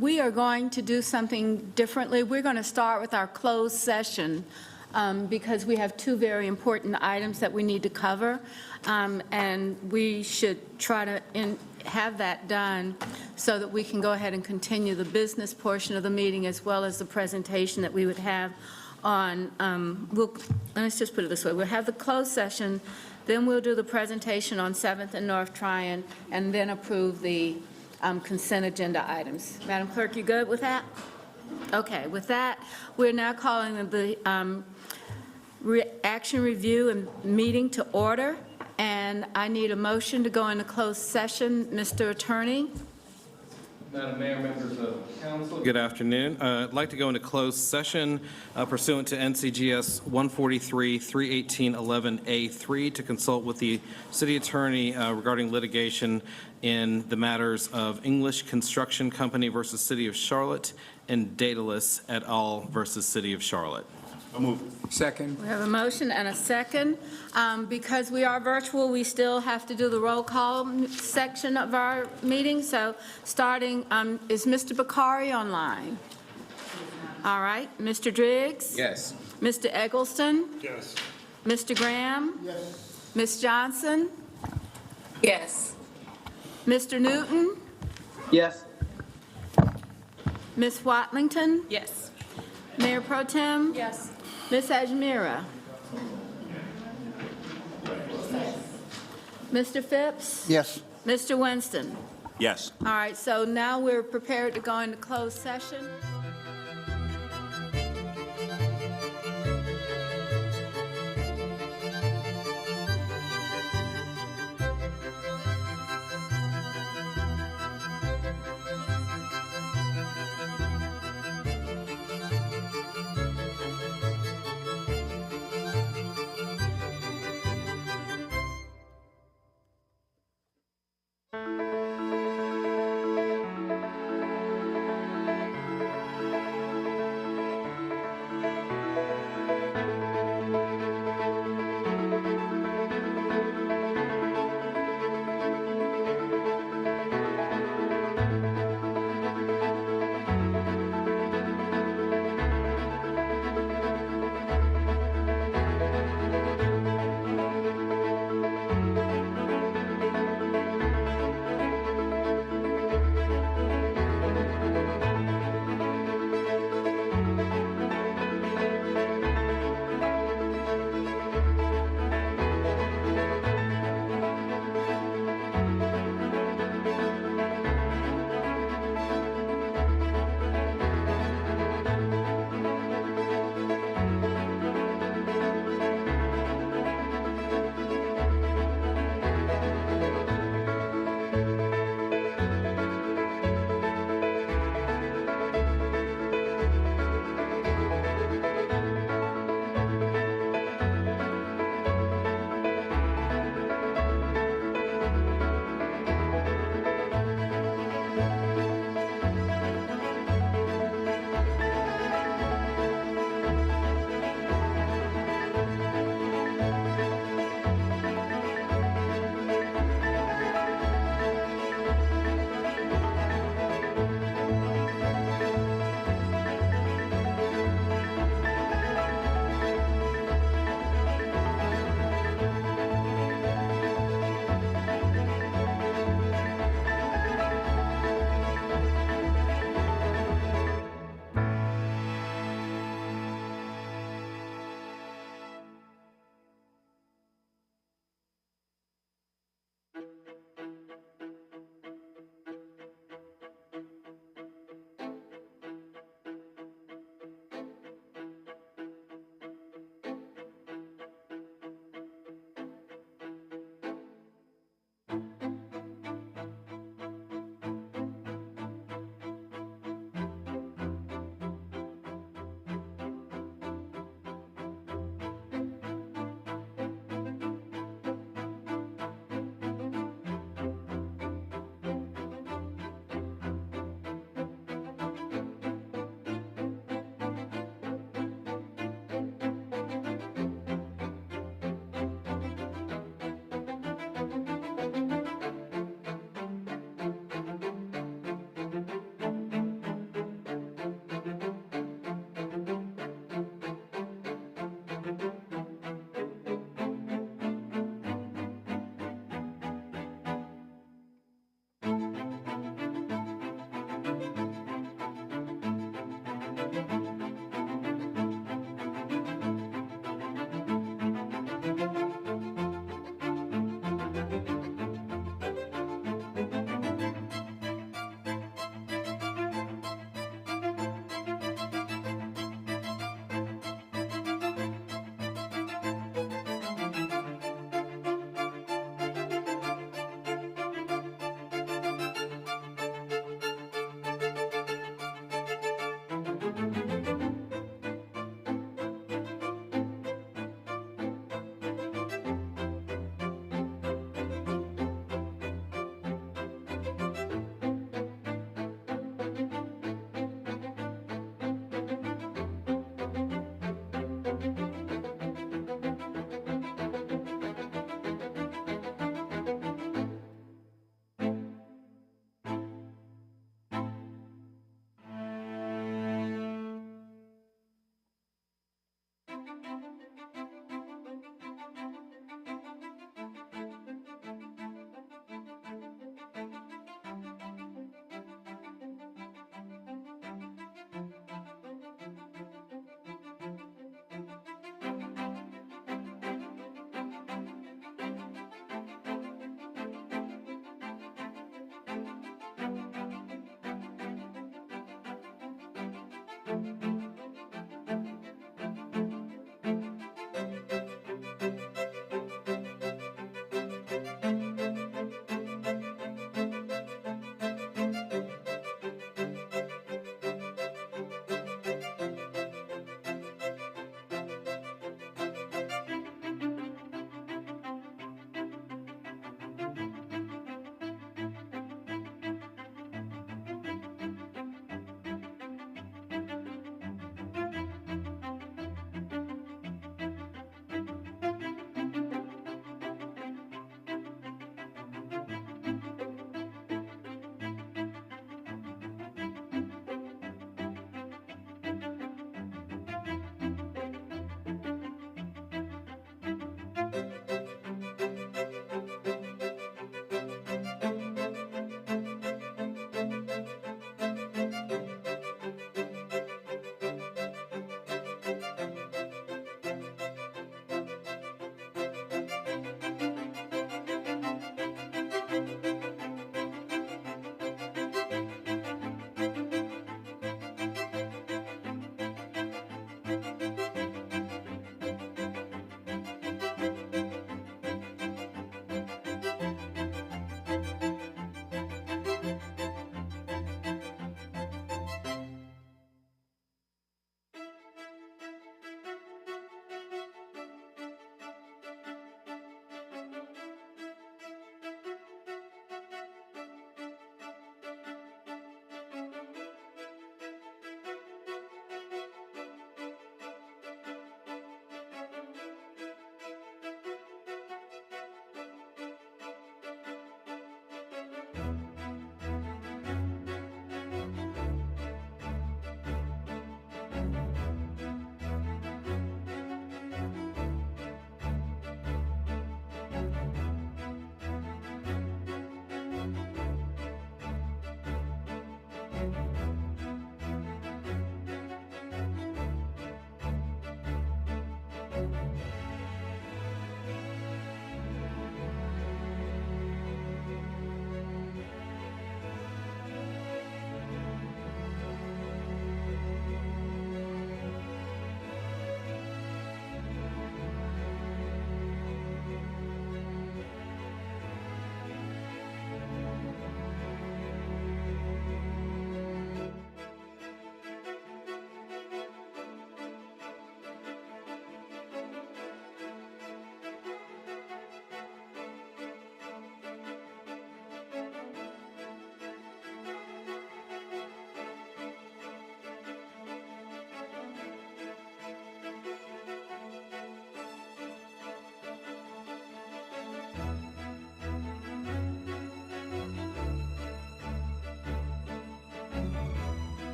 We are going to do something differently. We're going to start with our closed session because we have two very important items that we need to cover, and we should try to have that done so that we can go ahead and continue the business portion of the meeting as well as the presentation that we would have on, let's just put it this way, we'll have the closed session, then we'll do the presentation on 7th and North Tryon, and then approve the consent agenda items. Madam Clerk, you good with that? Okay, with that, we're now calling the action review and meeting to order, and I need a motion to go into closed session. Mr. Attorney? Madam Mayor, members of council, good afternoon. I'd like to go into closed session pursuant to NCGS 143-318-11A3 to consult with the city attorney regarding litigation in the matters of English Construction Company versus City of Charlotte and Daedalus et al. Versus City of Charlotte. I'll move. Second. We have a motion and a second. Because we are virtual, we still have to do the roll call section of our meeting. So starting, is Mr. Bakari online? All right. Mr. Driggs? Yes. Mr. Eggleston? Yes. Mr. Graham? Yes. Ms. Johnson? Yes. Mr. Newton? Yes. Ms. Watlington? Yes. Mayor Pro Tem? Yes. Ms. Ajmira? Mr. Phipps? Yes. Mr. Winston? Yes. All right, so now we're prepared to go into closed session.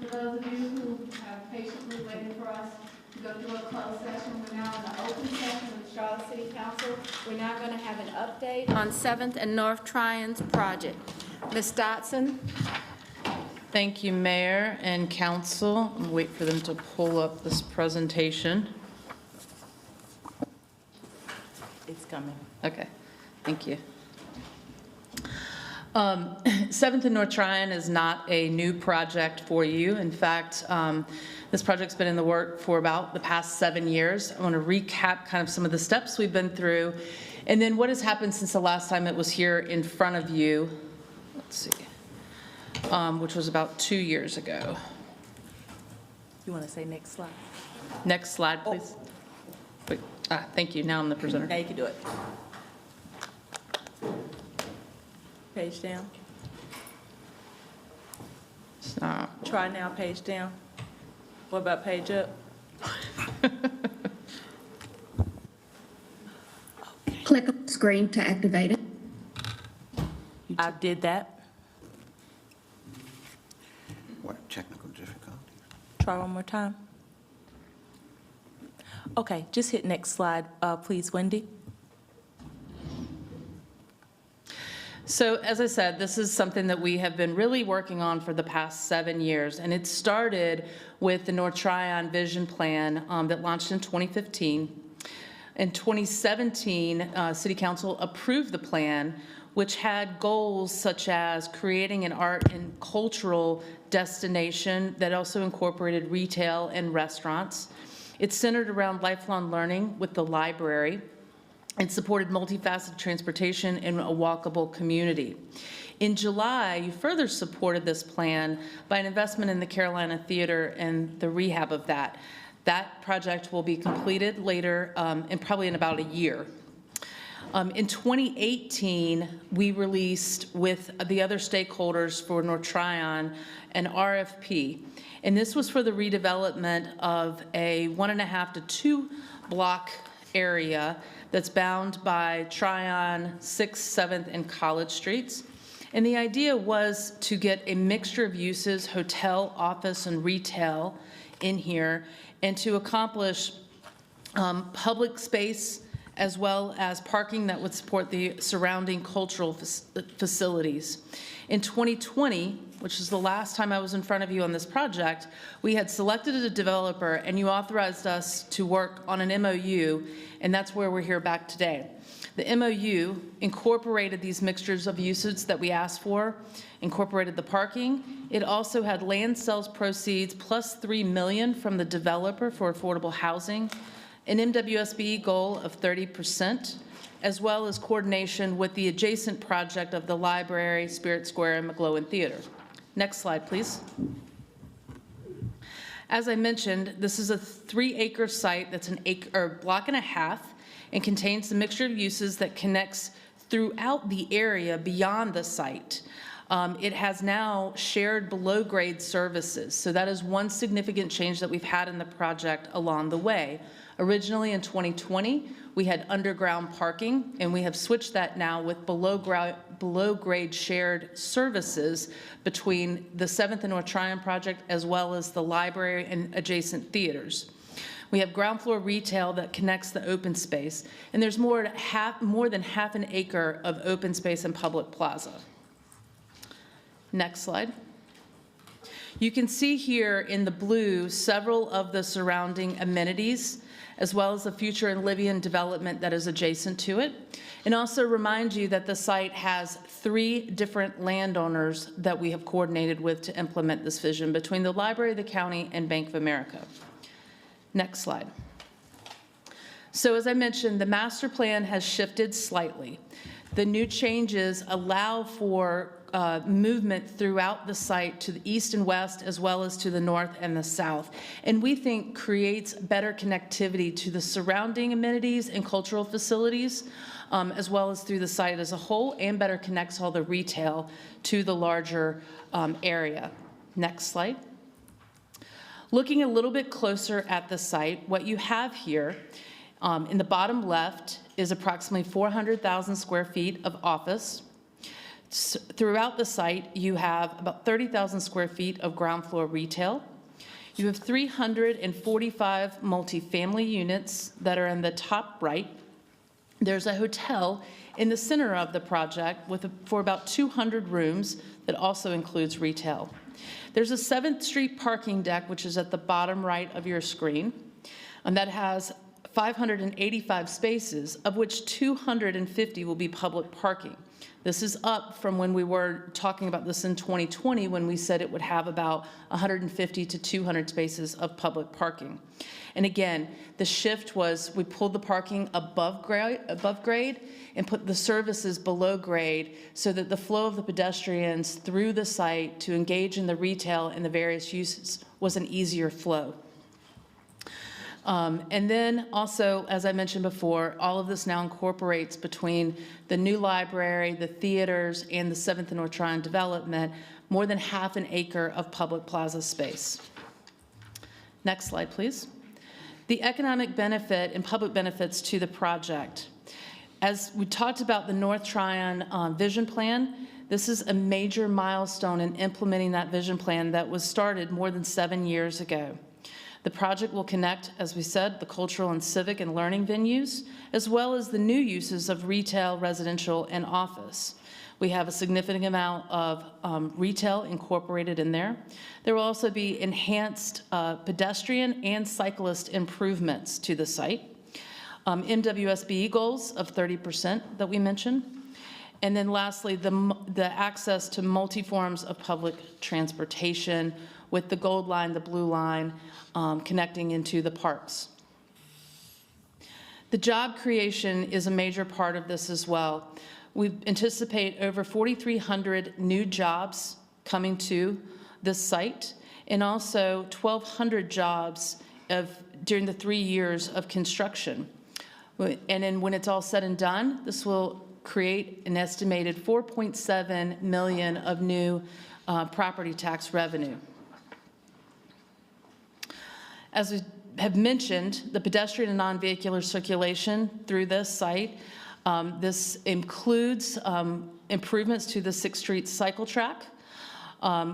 For those of you who have patiently waited for us, go to a closed session. We're now in the open session with Charlotte City Council. We're now going to have an update on 7th and North Tryon's project. Ms. Dotson? Thank you, Mayor and Council. I'll wait for them to pull up this presentation. It's coming. Okay, thank you. 7th and North Tryon is not a new project for you. In fact, this project's been in the work for about the past 7 years. I want to recap kind of some of the steps we've been through, and then what has happened since the last time it was here in front of you. Let's see, which was about 2 years ago. You want to say next slide? Next slide, please. Wait, thank you. Now I'm the presenter. Now you can do it. Page down. Stop. Try now, page down. What about page up? Click on the screen to activate it. I did that. What technical difficulties? Try one more time. Okay, just hit next slide, please, Wendy. So as I said, this is something that we have been really working on for the past 7 years, and it started with the North Tryon Vision Plan that launched in 2015. In 2017, City Council approved the plan, which had goals such as creating an art and cultural destination that also incorporated retail and restaurants. It's centered around lifelong learning with the library. It supported multifaceted transportation in a walkable community. In July, you further supported this plan by an investment in the Carolina Theater and the rehab of that. That project will be completed later, and probably in about a year. In 2018, we released with the other stakeholders for North Tryon an RFP, and this was for the redevelopment of a 1.5 to 2 block area that's bound by Tryon, 6th, 7th, and College Streets. And the idea was to get a mixture of uses, hotel, office, and retail in here, and to accomplish public space as well as parking that would support the surrounding cultural facilities. In 2020, which is the last time I was in front of you on this project, we had selected a developer and you authorized us to work on an MOU, and that's where we're here back today. The MOU incorporated these mixtures of uses that we asked for, incorporated the parking. It also had land sales proceeds plus $3 million from the developer for affordable housing, an MWSB goal of 30%, as well as coordination with the adjacent project of the library, Spirit Square, and McGlowan Theater. Next slide, please. As I mentioned, this is a 3-acre site that's an acre or block and a half and contains the mixture of uses that connects throughout the area beyond the site. It has now shared below-grade services, so that is one significant change that we've had in the project along the way. Originally in 2020, we had underground parking, and we have switched that now with below-grade shared services between the 7th and North Tryon project as well as the library and adjacent theaters. We have ground floor retail that connects the open space, and there's more than half an acre of open space and public plaza. Next slide. You can see here in the blue several of the surrounding amenities, as well as the future and Livian development that is adjacent to it. And also remind you that the site has 3 different landowners that we have coordinated with to implement this vision between the library, the county, and Bank of America. Next slide. So as I mentioned, the master plan has shifted slightly. The new changes allow for movement throughout the site to the east and west, as well as to the north and the south. And we think creates better connectivity to the surrounding amenities and cultural facilities, as well as through the site as a whole, and better connects all the retail to the larger area. Next slide. Looking a little bit closer at the site, what you have here in the bottom left is approximately 400,000 square feet of office. Throughout the site, you have about 30,000 square feet of ground floor retail. You have 345 multifamily units that are in the top right. There's a hotel in the center of the project for about 200 rooms that also includes retail. There's a 7th Street parking deck, which is at the bottom right of your screen, and that has 585 spaces, of which 250 will be public parking. This is up from when we were talking about this in 2020, when we said it would have about 150 to 200 spaces of public parking. And again, the shift was we pulled the parking above grade and put the services below grade so that the flow of the pedestrians through the site to engage in the retail and the various uses was an easier flow. And then also, as I mentioned before, all of this now incorporates between the new library, the theaters, and the 7th and North Tryon development, more than half an acre of public plaza space. Next slide, please. The economic benefit and public benefits to the project. As we talked about the North Tryon vision plan, this is a major milestone in implementing that vision plan that was started more than 7 years ago. The project will connect, as we said, the cultural and civic and learning venues, as well as the new uses of retail, residential, and office. We have a significant amount of retail incorporated in there. There will also be enhanced pedestrian and cyclist improvements to the site. MWSB goals of 30% that we mentioned. And then lastly, the access to multi-forms of public transportation with the gold line, the blue line, connecting into the parks. The job creation is a major part of this as well. We anticipate over 4,300 new jobs coming to this site, and also 1,200 jobs during the 3 years of construction. And then when it's all said and done, this will create an estimated $4.7 million of new property tax revenue. As we have mentioned, the pedestrian and non-vehicular circulation through this site, this includes improvements to the 6th Street cycle track.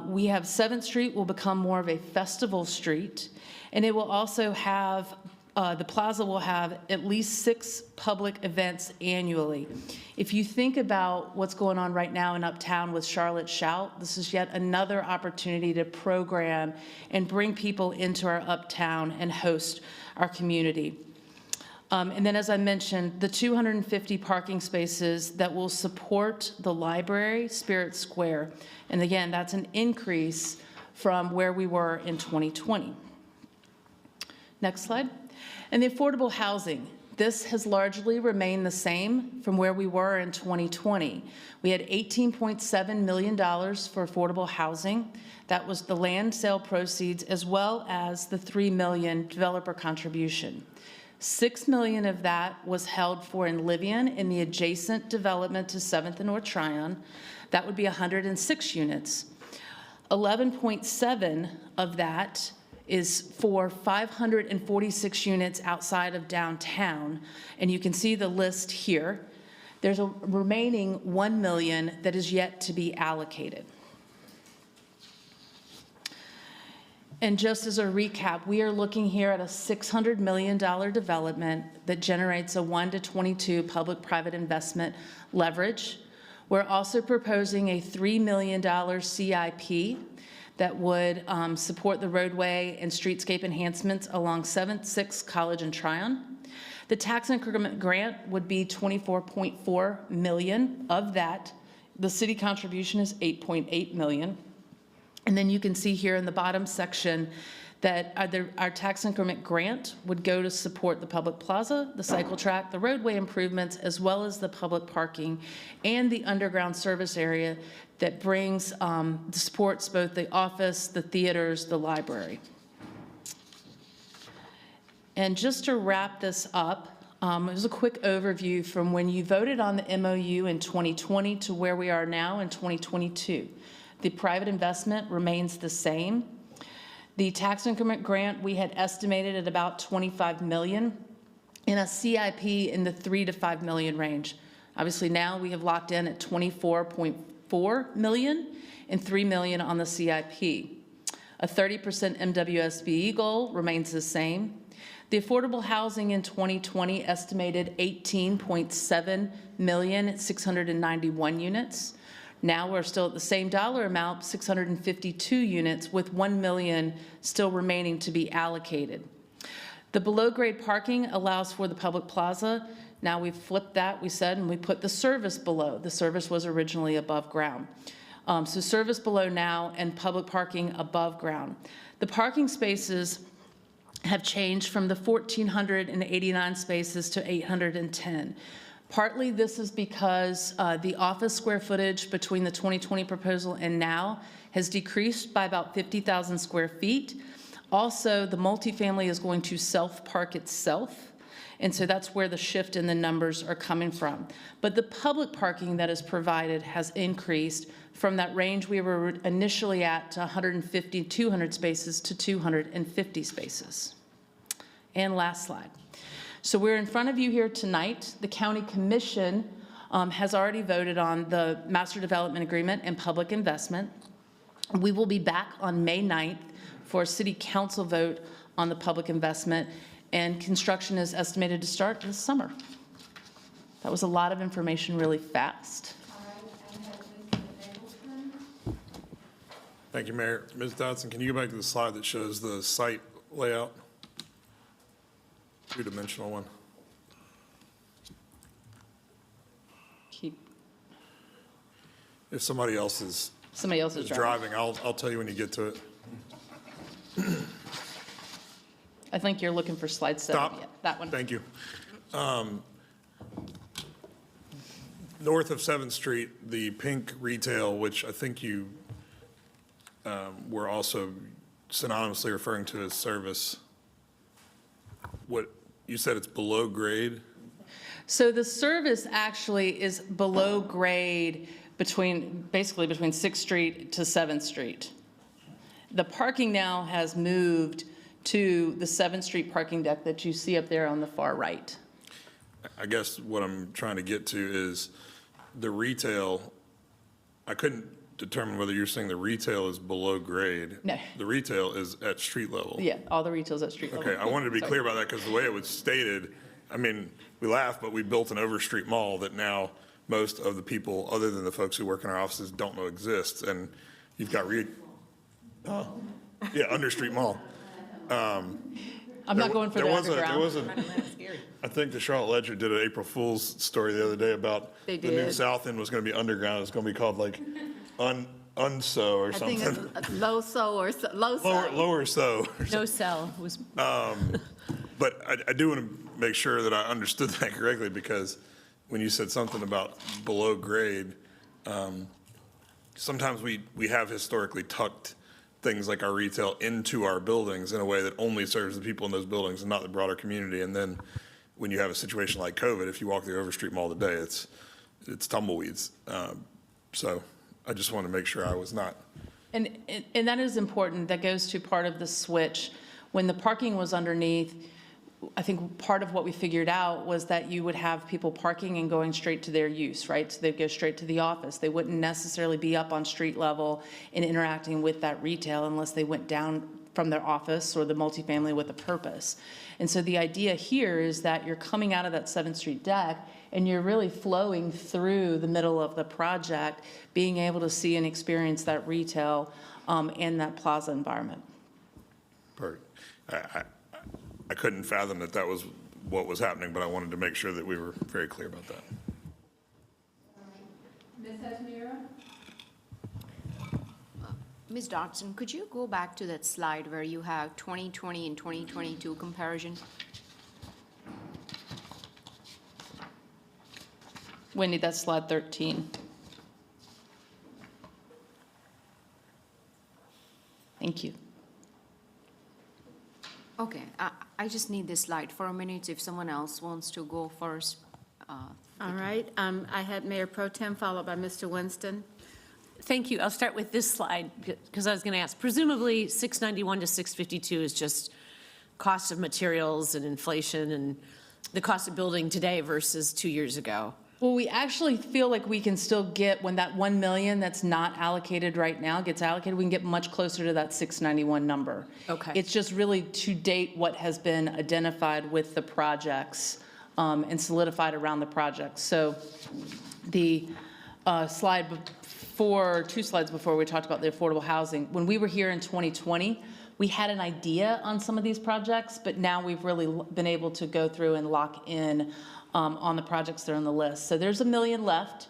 We have 7th Street will become more of a festival street, and it will also have the plaza will have at least 6 public events annually. If you think about what's going on right now in Uptown with Charlotte Shout, this is yet another opportunity to program and bring people into our Uptown and host our community. And then, as I mentioned, the 250 parking spaces that will support the library, Spirit Square. And again, that's an increase from where we were in 2020. Next slide. And the affordable housing. This has largely remained the same from where we were in 2020. We had $18.7 million for affordable housing. That was the land sale proceeds as well as the $3 million developer contribution. $6 million of that was held for in Livian in the adjacent development to 7th and North Tryon. That would be 106 units. 11.7 of that is for 546 units outside of downtown, and you can see the list here. There's a remaining $1 million that is yet to be allocated. And just as a recap, we are looking here at a $600 million development that generates a 1 to 22 public-private investment leverage. We're also proposing a $3 million CIP that would support the roadway and streetscape enhancements along 7th, 6th, College, and Tryon. The tax increment grant would be $24.4 million. Of that, the city contribution is $8.8 million. And then you can see here in the bottom section that our tax increment grant would go to support the public plaza, the cycle track, the roadway improvements, as well as the public parking and the underground service area that supports both the office, the theaters, the library. And just to wrap this up, here's a quick overview from when you voted on the MOU in 2020 to where we are now in 2022. The private investment remains the same. The tax increment grant we had estimated at about $25 million, and a CIP in the $3 to $5 million range. Obviously now we have locked in at $24.4 million and $3 million on the CIP. A 30% MWSBE goal remains the same. The affordable housing in 2020 estimated 18.7 million, 691 units. Now we're still at the same dollar amount, 652 units, with 1 million still remaining to be allocated. The below-grade parking allows for the public plaza. Now we've flipped that, we said, and we put the service below. The service was originally above ground. So service below now and public parking above ground. The parking spaces have changed from the 1,489 spaces to 810. Partly this is because the office square footage between the 2020 proposal and now has decreased by about 50,000 square feet. Also, the multifamily is going to self-park itself, and so that's where the shift in the numbers are coming from. But the public parking that is provided has increased from that range we were initially at to 150, 200 spaces to 250 spaces. And last slide. So we're in front of you here tonight. The County Commission has already voted on the Master Development Agreement and public investment. We will be back on May 9th for a City Council vote on the public investment, and construction is estimated to start this summer. That was a lot of information really fast. Thank you, Mayor. Ms. Dodson, can you go back to the slide that shows the site layout? Two-dimensional one. If somebody else is driving, I'll tell you when you get to it. I think you're looking for slide 7. Stop. Yeah, that one. Thank you. North of 7th Street, the pink retail, which I think you were also synonymously referring to as service. What, you said it's below grade? So the service actually is below grade basically between 6th Street to 7th Street. The parking now has moved to the 7th Street parking deck that you see up there on the far right. I guess what I'm trying to get to is the retail. I couldn't determine whether you're saying the retail is below grade. No. The retail is at street level. Yeah, all the retail's at street level. Okay, I wanted to be Sorry. clear about that because the way it was stated, I mean, we laugh, but we built an overstreet mall that now most of the people, other than the folks who work in our offices, don't know exists. And you've got understreet mall. I'm not going for the underground. I think the Charlotte Ledger did an April Fool's story the other day about They the new did. South End was going to be underground. It's going to be called like Unso or I think something. it's low-so or low-so. Lower so. No cell was. But I do want to make sure that I understood that correctly, because when you said something about below grade, sometimes we have historically tucked things like our retail into our buildings in a way that only serves the people in those buildings and not the broader community. And then when you have a situation like COVID, if you walk the Overstreet Mall today, it's tumbleweeds. So I just want to make sure I was not. And that is important. That goes to part of the switch. When the parking was underneath, I think part of what we figured out was that you would have people parking and going straight to their use, right? So they'd go straight to the office. They wouldn't necessarily be up on street level and interacting with that retail unless they went down from their office or the multifamily with a purpose. And so the idea here is that you're coming out of that 7th Street deck and you're really flowing through the middle of the project, being able to see and experience that retail and that plaza environment. Perfect. I couldn't fathom that was what was happening, but I wanted to make sure that we were very clear about that. Ms. Esmira? Ms. Dodson, could you go back to that slide where you have 2020 and 2022 comparison? Wendy, that's slide 13. Thank you. Okay, I just need this slide for a minute if someone else wants to go first. All right, I had Mayor Pro Tem followed by Mr. Winston. Thank you. I'll start with this slide because I was going to ask. Presumably, 691 to 652 is just cost of materials and inflation and the cost of building today versus 2 years ago. Well, we actually feel like we can still get, when that 1 million that's not allocated right now gets allocated, we can get much closer to that 691 number. Okay. It's just really to date what has been identified with the projects and solidified around the projects. So the slide before, 2 slides before, we talked about the affordable housing. When we were here in 2020, we had an idea on some of these projects, but now we've really been able to go through and lock in on the projects that are on the list. So there's 1 million left,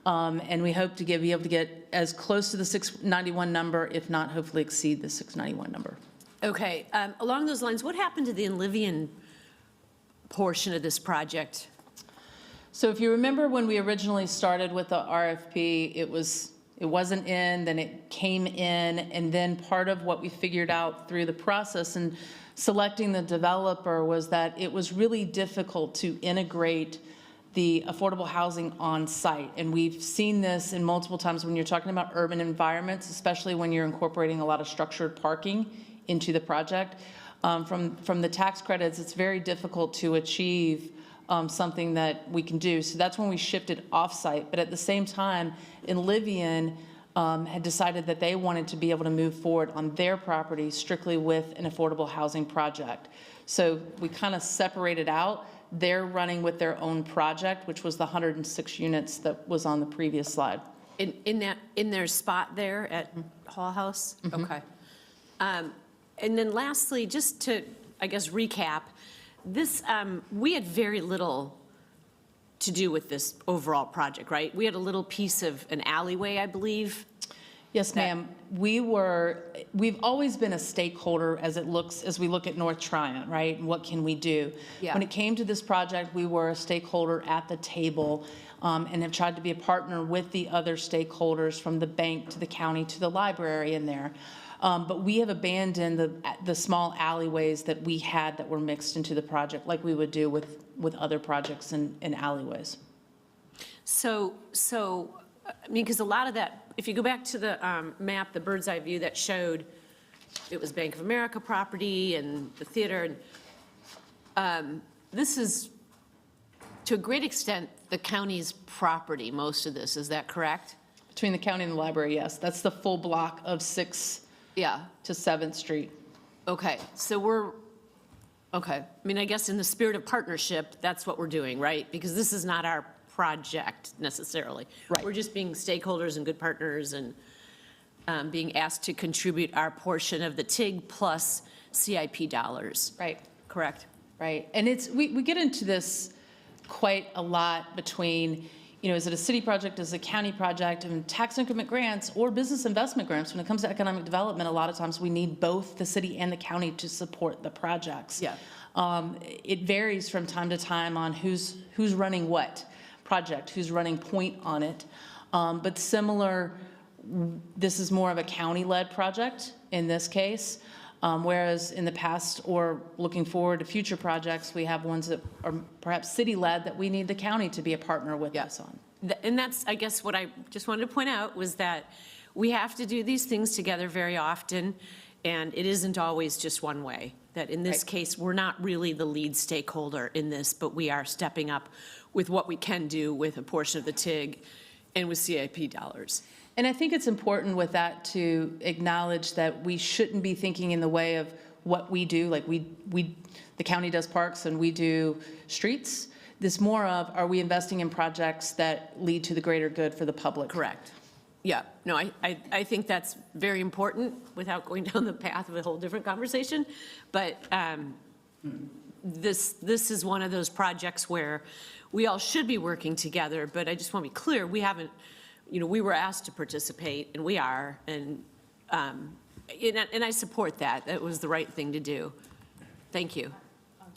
and we hope to be able to get as close to the 691 number, if not hopefully exceed the 691 number. Okay, along those lines, what happened to the Enlivian portion of this project? So if you remember when we originally started with the RFP, it wasn't in, then it came in, and then part of what we figured out through the process and selecting the developer was that it was really difficult to integrate the affordable housing on site. And we've seen this in multiple times when you're talking about urban environments, especially when you're incorporating a lot of structured parking into the project. From the tax credits, it's very difficult to achieve something that we can do. So that's when we shifted off-site. But at the same time, Enlivian had decided that they wanted to be able to move forward on their property strictly with an affordable housing project. So we kind of separated out. They're running with their own project, which was the 106 units that was on the previous slide. In their spot there at Hall House? Okay. And then lastly, just to, I guess, recap, this, we had very little to do with this overall project, right? We had a little piece of an alleyway, I believe. Yes, ma'am. We've always been a stakeholder as we look at North Tryon, right? And what can we do? Yeah. When it came to this project, we were a stakeholder at the table and have tried to be a partner with the other stakeholders, from the bank to the county to the library in there. But we have abandoned the small alleyways that we had that were mixed into the project, like we would do with other projects in alleyways. So, I mean, because a lot of that, if you go back to the map, the bird's eye view that showed it was Bank of America property and the theater, and this is, to a great extent, the county's property, most of this, is that correct? Between the county and the library, yes. That's the full block of 6th to 7th Street. Okay, so okay. I mean, I guess in the spirit of partnership, that's what we're doing, right? Because this is not our project necessarily. Right. We're just being stakeholders and good partners and being asked to contribute our portion of the TIG plus CIP dollars. Right. Correct? Right. And we get into this quite a lot between, is it a city project, is it a county project, and tax increment grants or business investment grants. When it comes to economic development, a lot of times we need both the city and the county to support the projects. Yeah. It varies from time to time on who's running what project, who's running point on it. But similar, this is more of a county-led project in this case. Whereas in the past, or looking forward to future projects, we have ones that are perhaps city-led that we need the county to be a partner with us on. And that's, I guess, what I just wanted to point out was that we have to do these things together very often, and it isn't always just one way. That in this case, we're not really the lead stakeholder in this, but we are stepping up with what we can do with a portion of the TIG and with CIP dollars. And I think it's important with that to acknowledge that we shouldn't be thinking in the way of what we do, like the county does parks and we do streets. This more of, are we investing in projects that lead to the greater good for the public? Correct. Yeah, no, I think that's very important without going down the path of a whole different conversation. But this is one of those projects where we all should be working together, but I just want to be clear, we haven't, we were asked to participate, and we are, and I support that. That was the right thing to do. Thank you.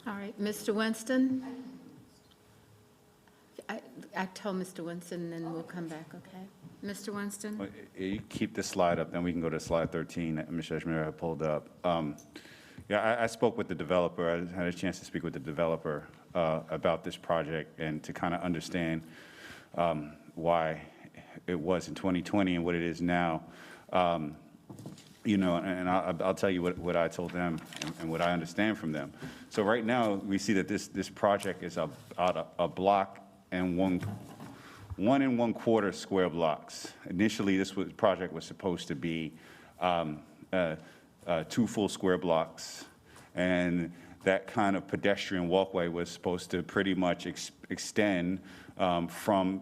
All right, Mr. Winston? I told Mr. Winston, and then we'll come back, okay? Mr. Winston? You keep this slide up, then we can go to slide 13 that Ms.Eshmir had pulled up. I spoke with the developer. I had a chance to speak with the developer about this project and to kind of understand why it was in 2020 and what it is now. And I'll tell you what I told them and what I understand from them. So right now, we see that this project is about a block and 1 1/4 square blocks. Initially, project was supposed to be 2 full square blocks, and that kind of pedestrian walkway was supposed to pretty much extend from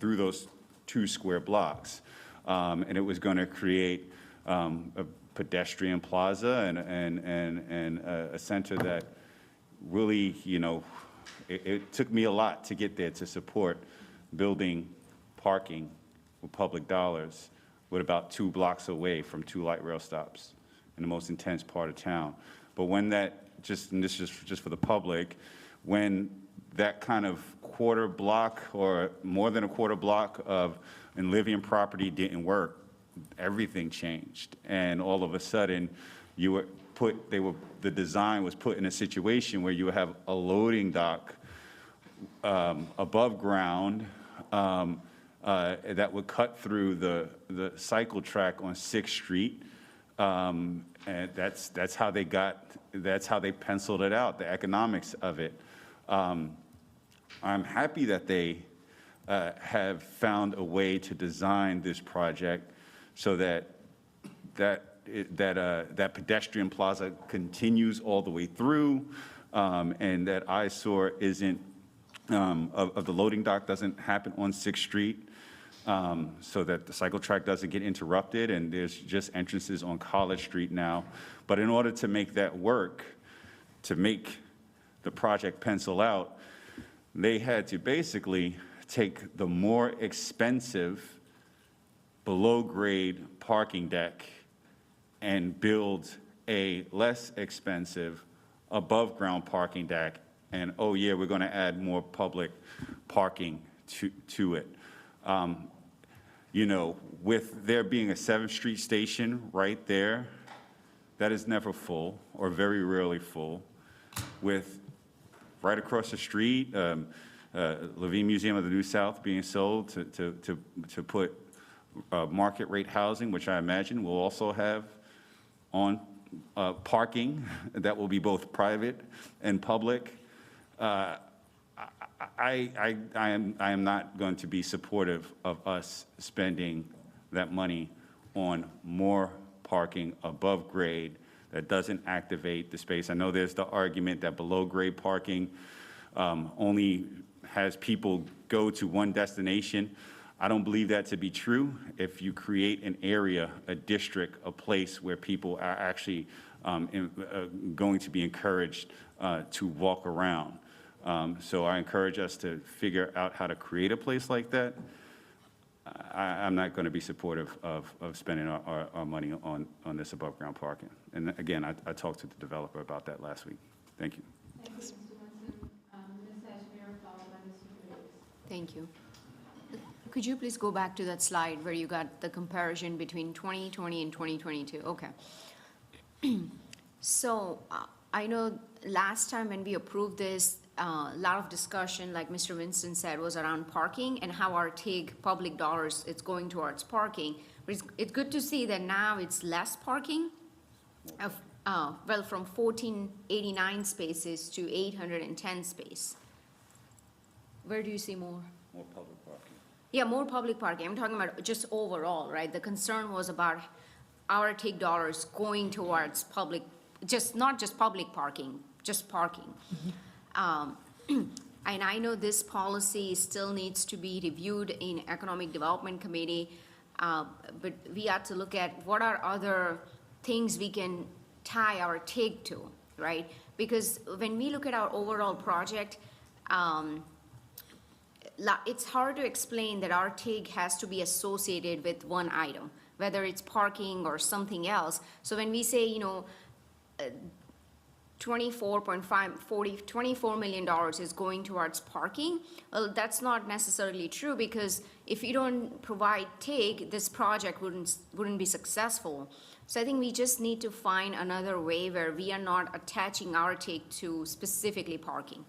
through those 2 square blocks. And it was going to create a pedestrian plaza and a center that really, it took me a lot to get there to support building parking with public dollars with about 2 blocks away from 2 light rail stops in the most intense part of town. But when and this is just for the public, when that kind of 1/4 block or more than a 1/4 block of Enlivian property didn't work, everything changed. And all of a sudden, the design was put in a situation where you would have a loading dock above ground that would cut through the cycle track on 6th Street. And that's how they penciled it out, the economics of it. I'm happy that they have found a way to design this project so that pedestrian plaza continues all the way through, and that eyesore isn't of the loading dock doesn't happen on 6th Street, so that the cycle track doesn't get interrupted, and there's just entrances on College Street now. But in order to make that work, to make the project pencil out, they had to basically take the more expensive below-grade parking deck and build a less expensive above-ground parking deck. And, oh yeah, we're going to add more public parking to it. With there being a 7th Street station right there, that is never full or very rarely full. With right across the street, Levine Museum of the New South being sold to put market rate housing, which I imagine will also have on parking that will be both private and public. I am not going to be supportive of us spending that money on more parking above grade that doesn't activate the space. I know there's the argument that below grade parking only has people go to one destination. I don't believe that to be true. If you create an area, a district, a place where people are actually going to be encouraged to walk around. So I encourage us to figure out how to create a place like that. I'm not going to be supportive of spending our money on this above ground parking. And again, I talked to the developer about that last week. Thank you. Thank you. Could you please go back to that slide where you got the comparison between 2020 and 2022? Okay. So I know last time when we approved this, a lot of discussion, like Mr. Winston said, was around parking and how our TIG public dollars it's going towards parking. But it's good to see that now it's less parking. Well, from 1,489 spaces to 810 space. Where do you see more? More public parking. Yeah, more public parking. I'm talking about just overall, right? The concern was about our TIG dollars going towards public, not just public parking, just parking. And I know this policy still needs to be reviewed in Economic Development Committee, but we have to look at what are other things we can tie our TIG to, right? Because when we look at our overall project, it's hard to explain that our TIG has to be associated with one item, whether it's parking or something else. So when we say, $24 million is going towards parking, well, that's not necessarily true, because if you don't provide TIG, this project wouldn't be successful. So I think we just need to find another way where we are not attaching our TIG to specifically parking.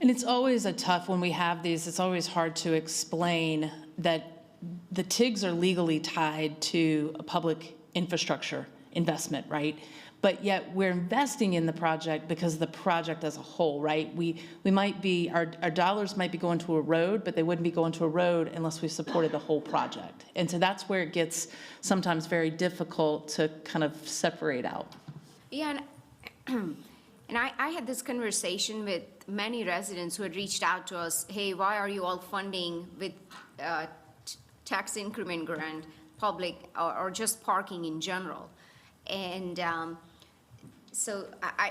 And it's always when we have these, it's always hard to explain that the TIGs are legally tied to a public infrastructure investment, right? but yet we're investing in the project because of the project as a whole, right? We might be, our dollars might be going to a road, but they wouldn't be going to a road unless we supported the whole project. And so that's where it gets sometimes very difficult to kind of separate out. Yeah, and I had this conversation with many residents who had reached out to us, hey, why are you all funding with tax increment grant, public, or just parking in general? And so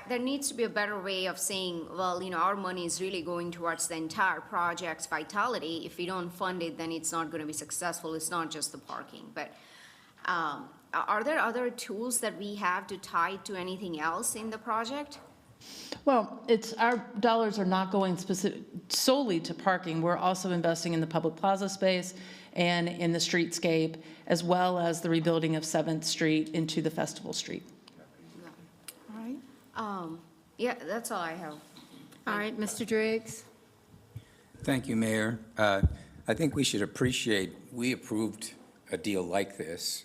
there needs to be a better way of saying, well, our money is really going towards the entire project's vitality. If we don't fund it, then it's not going to be successful. It's not just the parking. But are there other tools that we have to tie to anything else in the project? Well, our dollars are not going solely to parking. We're also investing in the public plaza space and in the streetscape, as well as the rebuilding of 7th Street into the Festival Street. All right. Yeah, that's all I have. All right, Mr. Driggs? Thank you, Mayor. I think we should appreciate, we approved a deal like this,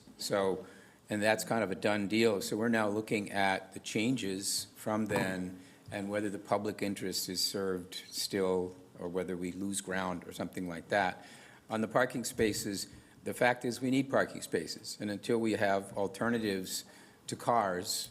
and that's kind of a done deal. So we're now looking at the changes from then and whether the public interest is served still or whether we lose ground or something like that. On the parking spaces, the fact is we need parking spaces. And until we have alternatives to cars,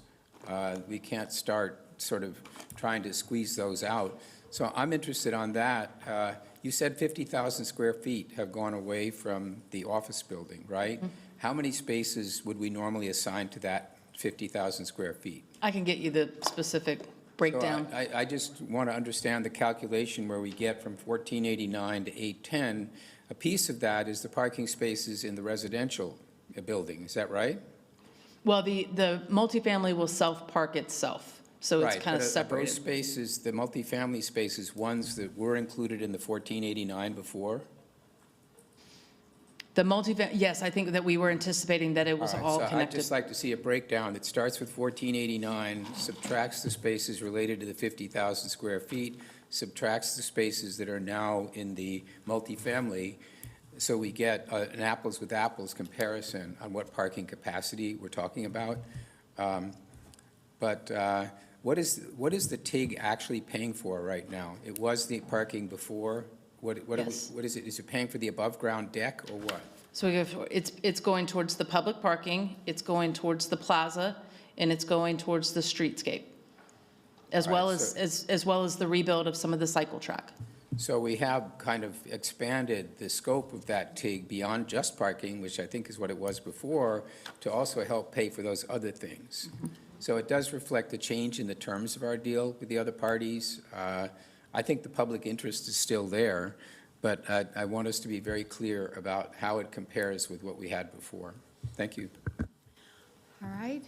we can't start sort of trying to squeeze those out. So I'm interested on that. You said 50,000 square feet have gone away from the office building, right? Mm-hmm. How many spaces would we normally assign to that 50,000 square feet? I can get you the specific breakdown. So I just want to understand the calculation where we get from 1489 to 810. A piece of that is the parking spaces in the residential building. Is that right? Well, the multifamily will self-park itself, so it's Right, kind of but separated. those spaces, the multifamily spaces, ones that were included in the 1489 before? The multifamily, yes, I think that we were anticipating that it was all So I'd connected. just like to see a breakdown that starts with 1489, subtracts the spaces related to the 50,000 square feet, subtracts the spaces that are now in the multifamily, so we get an apples with apples comparison on what parking capacity we're talking about. But what is the TIG actually paying for right now? It was the parking before. What is it? Is it paying for the above-ground deck or what? So it's going towards the public parking, it's going towards the plaza, and it's going towards the streetscape, as well as the rebuild of some of the cycle track. So we have kind of expanded the scope of that TIG beyond just parking, which I think is what it was before, to also help pay for those other things. Mm-hmm. So it does reflect a change in the terms of our deal with the other parties. I think the public interest is still there, but I want us to be very clear about how it compares with what we had before. Thank you. All right.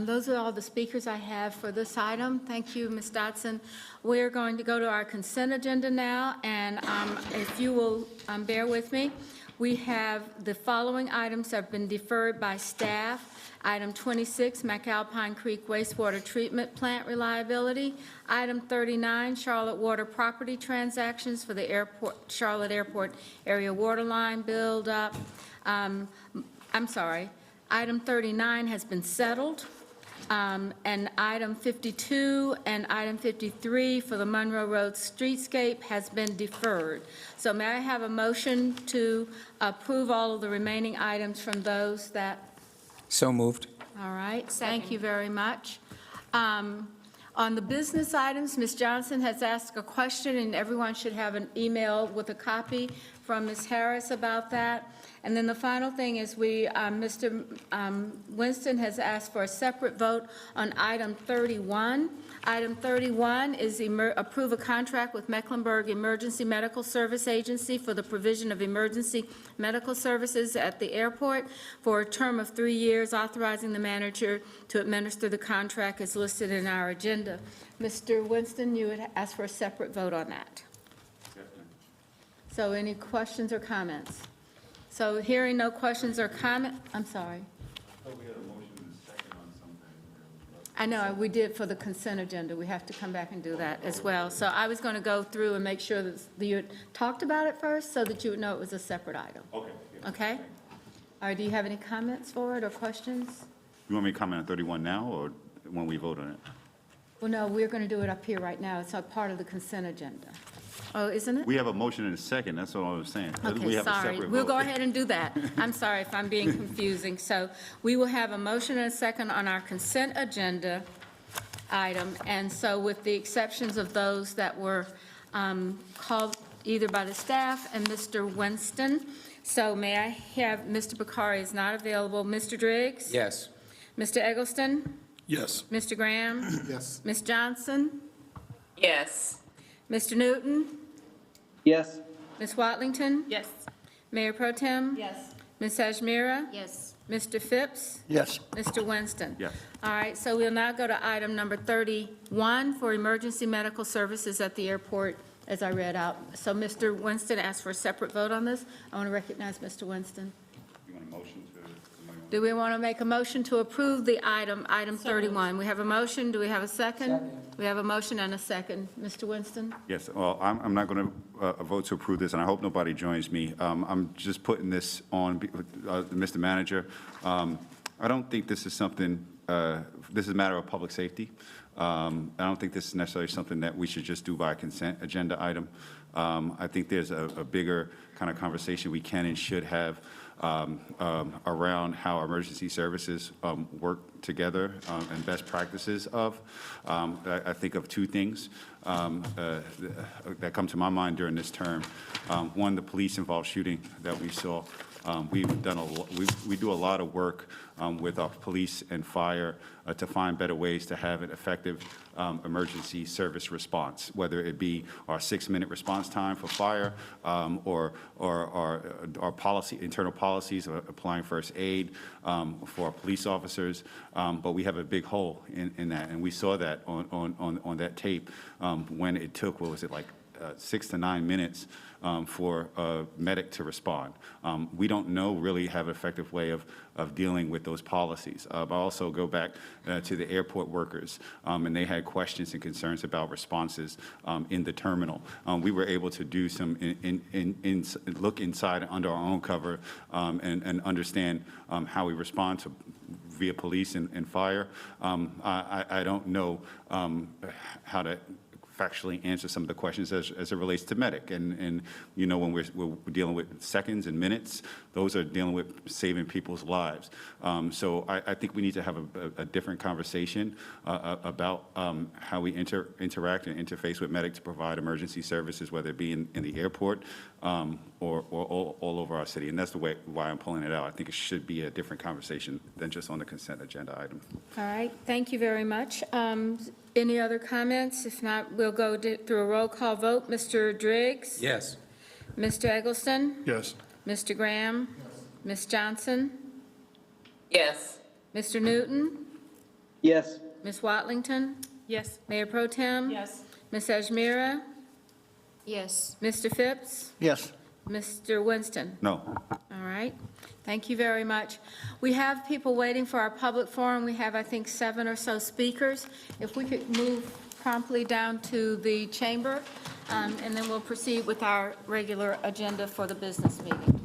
Those are all the speakers I have for this item. Thank you, Ms. Dotson. We're going to go to our consent agenda now, and if you will bear with me, we have the following items have been deferred by staff. Item 26, McAlpine Creek Wastewater Treatment Plant Reliability. Item 39, Charlotte Water Property Transactions for the Charlotte Airport Area Water Line Build-Up. I'm sorry. Item 39 has been settled, and item 52 and item 53 for the Monroe Road Streetscape has been deferred. So may I have a motion to approve all of the remaining items from those that... So moved. All right, thank you very much. On the business items, Ms. Johnson has asked a question, and everyone should have an email with a copy from Ms. Harris about that. And then the final thing is Mr. Winston has asked for a separate vote on item 31. Item 31 is approve a contract with Mecklenburg Emergency Medical Service Agency for the provision of emergency medical services at the airport for a term of 3 years, authorizing the manager to administer the contract as listed in our agenda. Mr. Winston, you would ask for a separate vote on that. So any questions or comments? So hearing no questions or comment, I'm sorry. I know, we did for the consent agenda. We have to come back and do that as well. So I was going to go through and make sure that you had talked about it first so that you would know it was a separate item. Okay. Yeah. Okay? All right, do you have any comments for it or questions? You want me to comment on 31 now, or when we vote on it? Well, no, we're going to do it up here right now. It's a part of the consent agenda. Oh, isn't it? We have a motion and a second, that's all I was saying. We Okay, have a sorry. separate We'll vote. go ahead and do that. I'm sorry if I'm being confusing. So we will have a motion and a second on our consent agenda item, and so with the exceptions of those that were called either by the staff and Mr. Winston. So may I have, Mr. Bakari is not available. Mr. Driggs? Yes. Mr. Eggleston? Yes. Mr. Graham? Yes. Ms. Johnson? Yes. Mr. Newton? Yes. Ms. Watlington? Yes. Mayor Pro Tem? Yes. Ms. Ajmira? Yes. Mr. Phipps? Yes. Mr. Winston? Yes. All right, so we'll now go to item number 31 for emergency medical services at the airport, as I read out. So Mr. Winston asked for a separate vote on this. I want to recognize Mr. Winston. You want a motion to? Do we want to make a motion to approve the item 31? We have a motion. Do we have a second? We have a motion and a second. Mr. Winston? Yes, well, I'm not going to vote to approve this, and I hope nobody joins me. I'm just putting this on, Mr. Manager. I don't think this is something, this is a matter of public safety. I don't think this is necessarily something that we should just do by consent agenda item. I think there's a bigger kind of conversation we can and should have around how emergency services work together and best practices of. I think of two things that come to my mind during this term. One, the police-involved shooting that we saw. We've done we do a lot of work with our police and fire to find better ways to have an effective emergency service response, whether it be our 6-minute response time for fire or our policy, internal policies of applying first aid for our police officers. But we have a big hole in that, and we saw that on that tape when it took, what was it, like 6 to 9 minutes for a medic to respond. We don't really have an effective way of dealing with those policies. I also go back to the airport workers, and they had questions and concerns about responses in the terminal. We were able to do some look inside under our own cover and understand how we respond to via police and fire. I don't know how to factually answer some of the questions as it relates to medic. And you know, when we're dealing with seconds and minutes, those are dealing with saving people's lives. So I think we need to have a different conversation about how we interact and interface with medic to provide emergency services, whether it be in the airport or all over our city. And that's why I'm pulling it out. I think it should be a different conversation than just on the consent agenda item. All right, thank you very much. Any other comments? If not, we'll go through a roll call vote. Mr. Driggs? Yes. Mr. Eggleston? Yes. Mr. Graham? Ms. Johnson? Yes. Mr. Newton? Yes. Ms. Watlington? Yes. Mayor Pro Tem? Yes. Ms. Ajmira? Yes. Mr. Phipps? Yes. Mr. Winston? No. All right. Thank you very much. We have people waiting for our public forum. We have, I think, 7 or so speakers. If we could move promptly down to the chamber, and then we'll proceed with our regular agenda for the business meeting.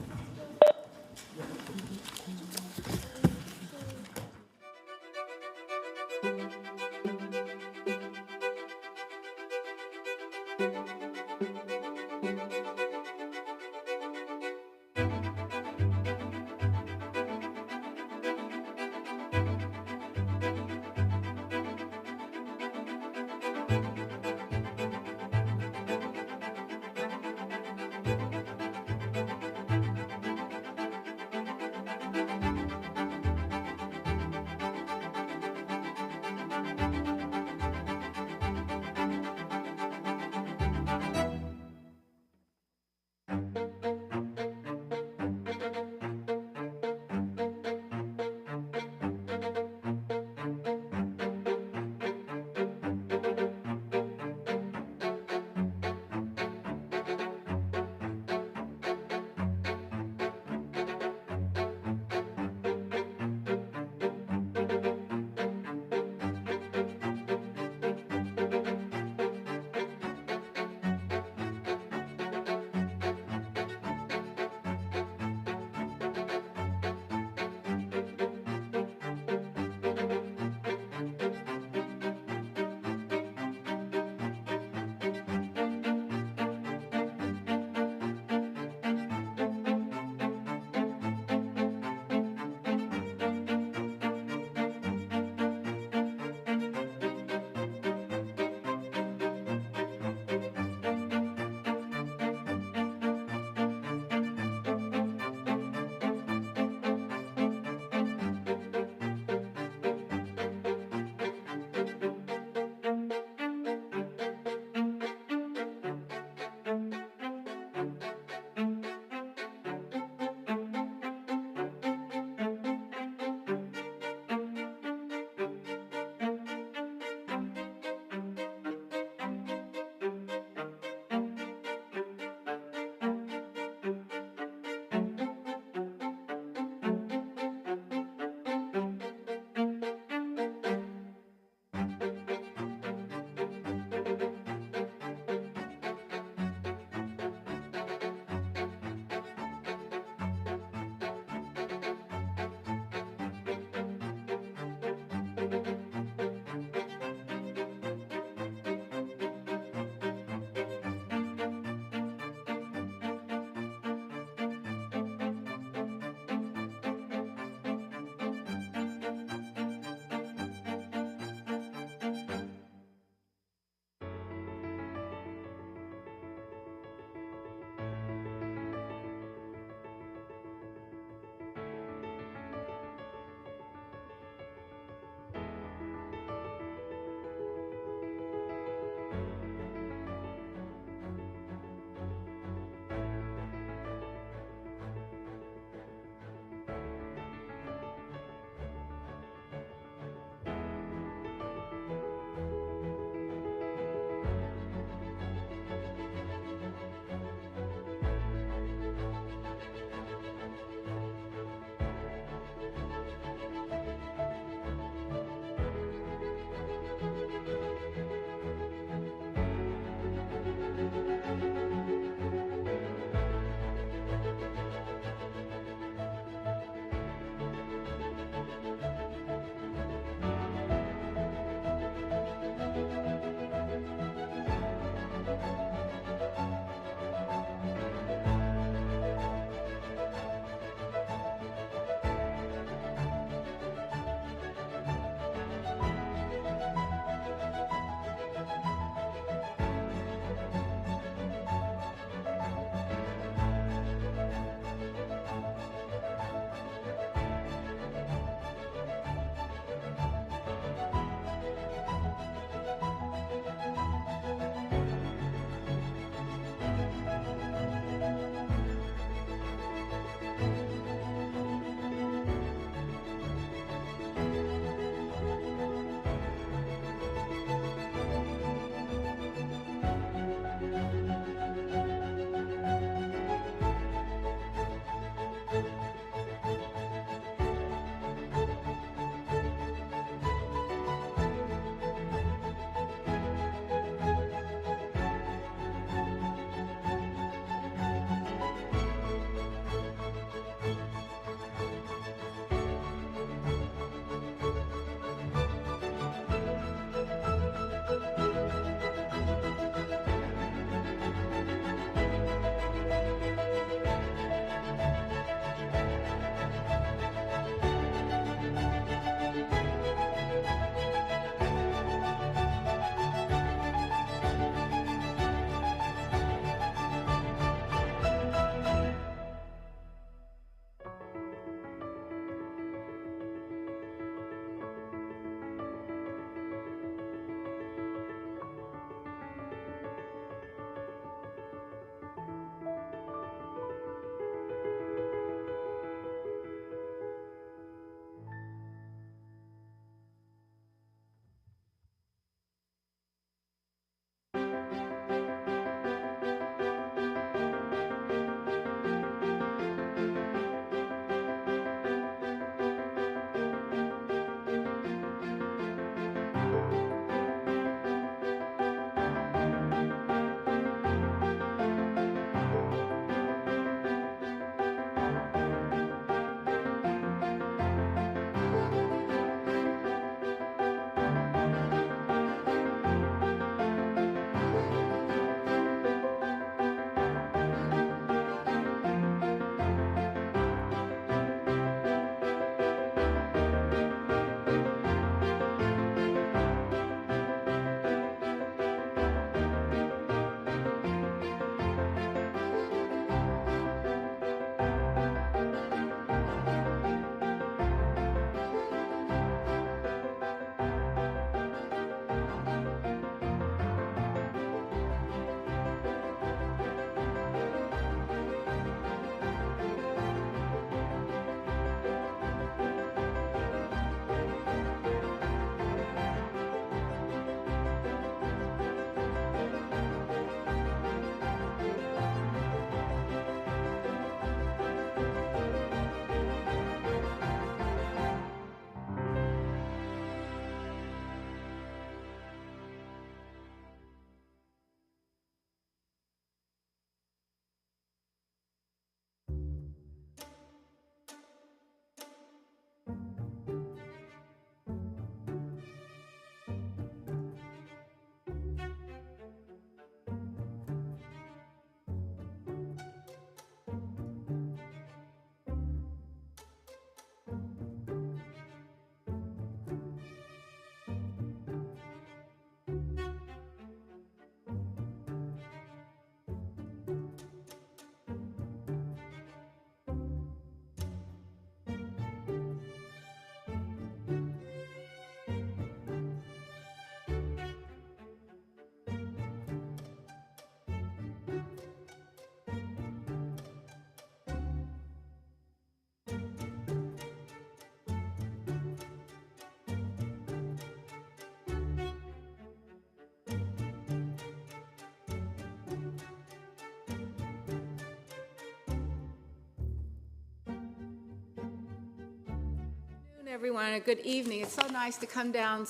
everyone, and good evening. It's so nice to come down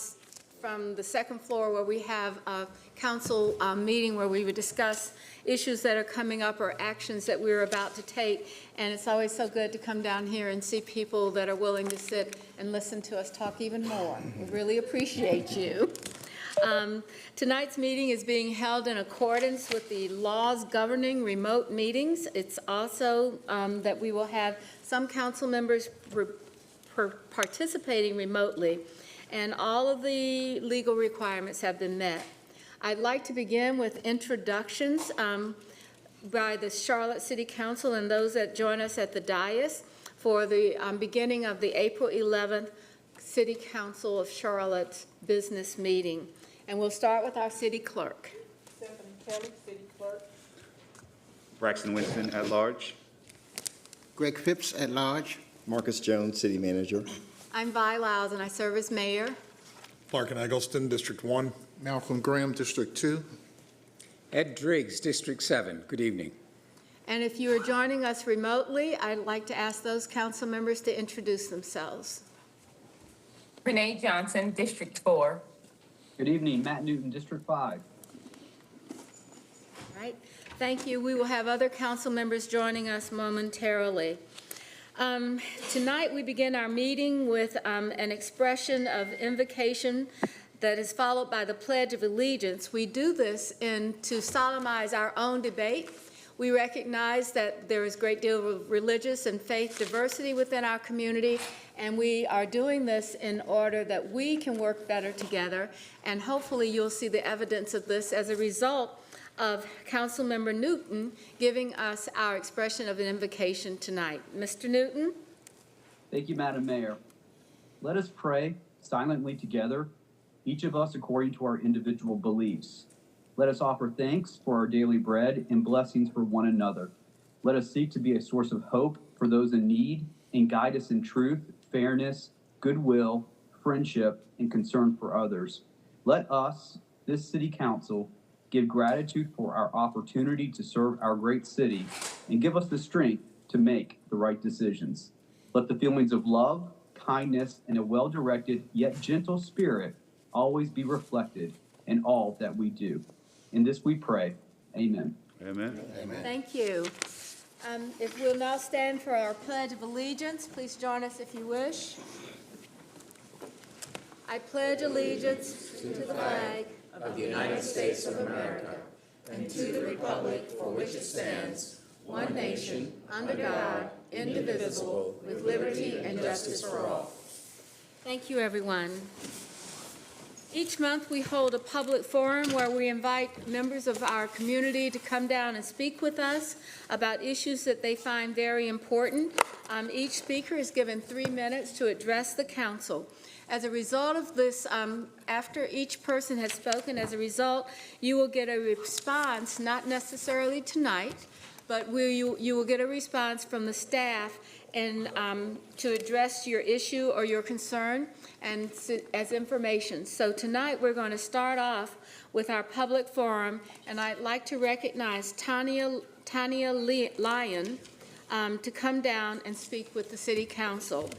from the second floor where we have a council meeting where we would discuss issues that are coming up or actions that we're about to take. And it's always so good to come down here and see people that are willing to sit and listen to us talk even more. We really appreciate you. Tonight's meeting is being held in accordance with the laws governing remote meetings. It's also that we will have some council members participating remotely, and all of the legal requirements have been met. I'd like to begin with introductions by the Charlotte City Council and those that join us at the dais for the beginning of the April 11th City Council of Charlotte business meeting. And we'll start with our city clerk. Stephanie Kelly, city clerk. Braxton Winston at large. Greg Phipps at large. Marcus Jones, city manager. I'm Vi Lyles, and I serve as mayor. Clark and Eggleston, District 1. Malcolm Graham, District 2. Ed Driggs, District 7. Good evening. And if you are joining us remotely, I'd like to ask those council members to introduce themselves. Renee Johnson, District 4. Good evening, Matt Newton, District 5. All right, thank you. We will have other council members joining us momentarily. Tonight, we begin our meeting with an expression of invocation that is followed by the Pledge of Allegiance. We do this to solemnize our own debate. We recognize that there is a great deal of religious and faith diversity within our community, and we are doing this in order that we can work better together, and hopefully you'll see the evidence of this as a result of Councilmember Newton giving us our expression of an invocation tonight. Mr. Newton? Thank you, Madam Mayor. Let us pray silently together, each of us according to our individual beliefs. Let us offer thanks for our daily bread and blessings for one another. Let us seek to be a source of hope for those in need and guide us in truth, fairness, goodwill, friendship, and concern for others. Let us, this City Council, give gratitude for our opportunity to serve our great city and give us the strength to make the right decisions. Let the feelings of love, kindness, and a well-directed yet gentle spirit always be reflected in all that we do. In this we pray. Amen. Amen. Thank you. If we'll now stand for our Pledge of Allegiance, please join us if you wish. I pledge allegiance to the flag of the United States of America and to the republic for which it stands, one nation, under God, indivisible, with liberty and justice for all. Thank you, everyone. Each month, we hold a public forum where we invite members of our community to come down and speak with us about issues that they find very important. Each speaker is given 3 minutes to address the council. As a result of this, after each person has spoken, as a result, you will get a response, not necessarily tonight, but you will get a response from the staff and to address your issue or your concern and as information. So tonight we're going to start off with our public forum, and I'd like to recognize Tanya Lyon to come down and speak with the City Council,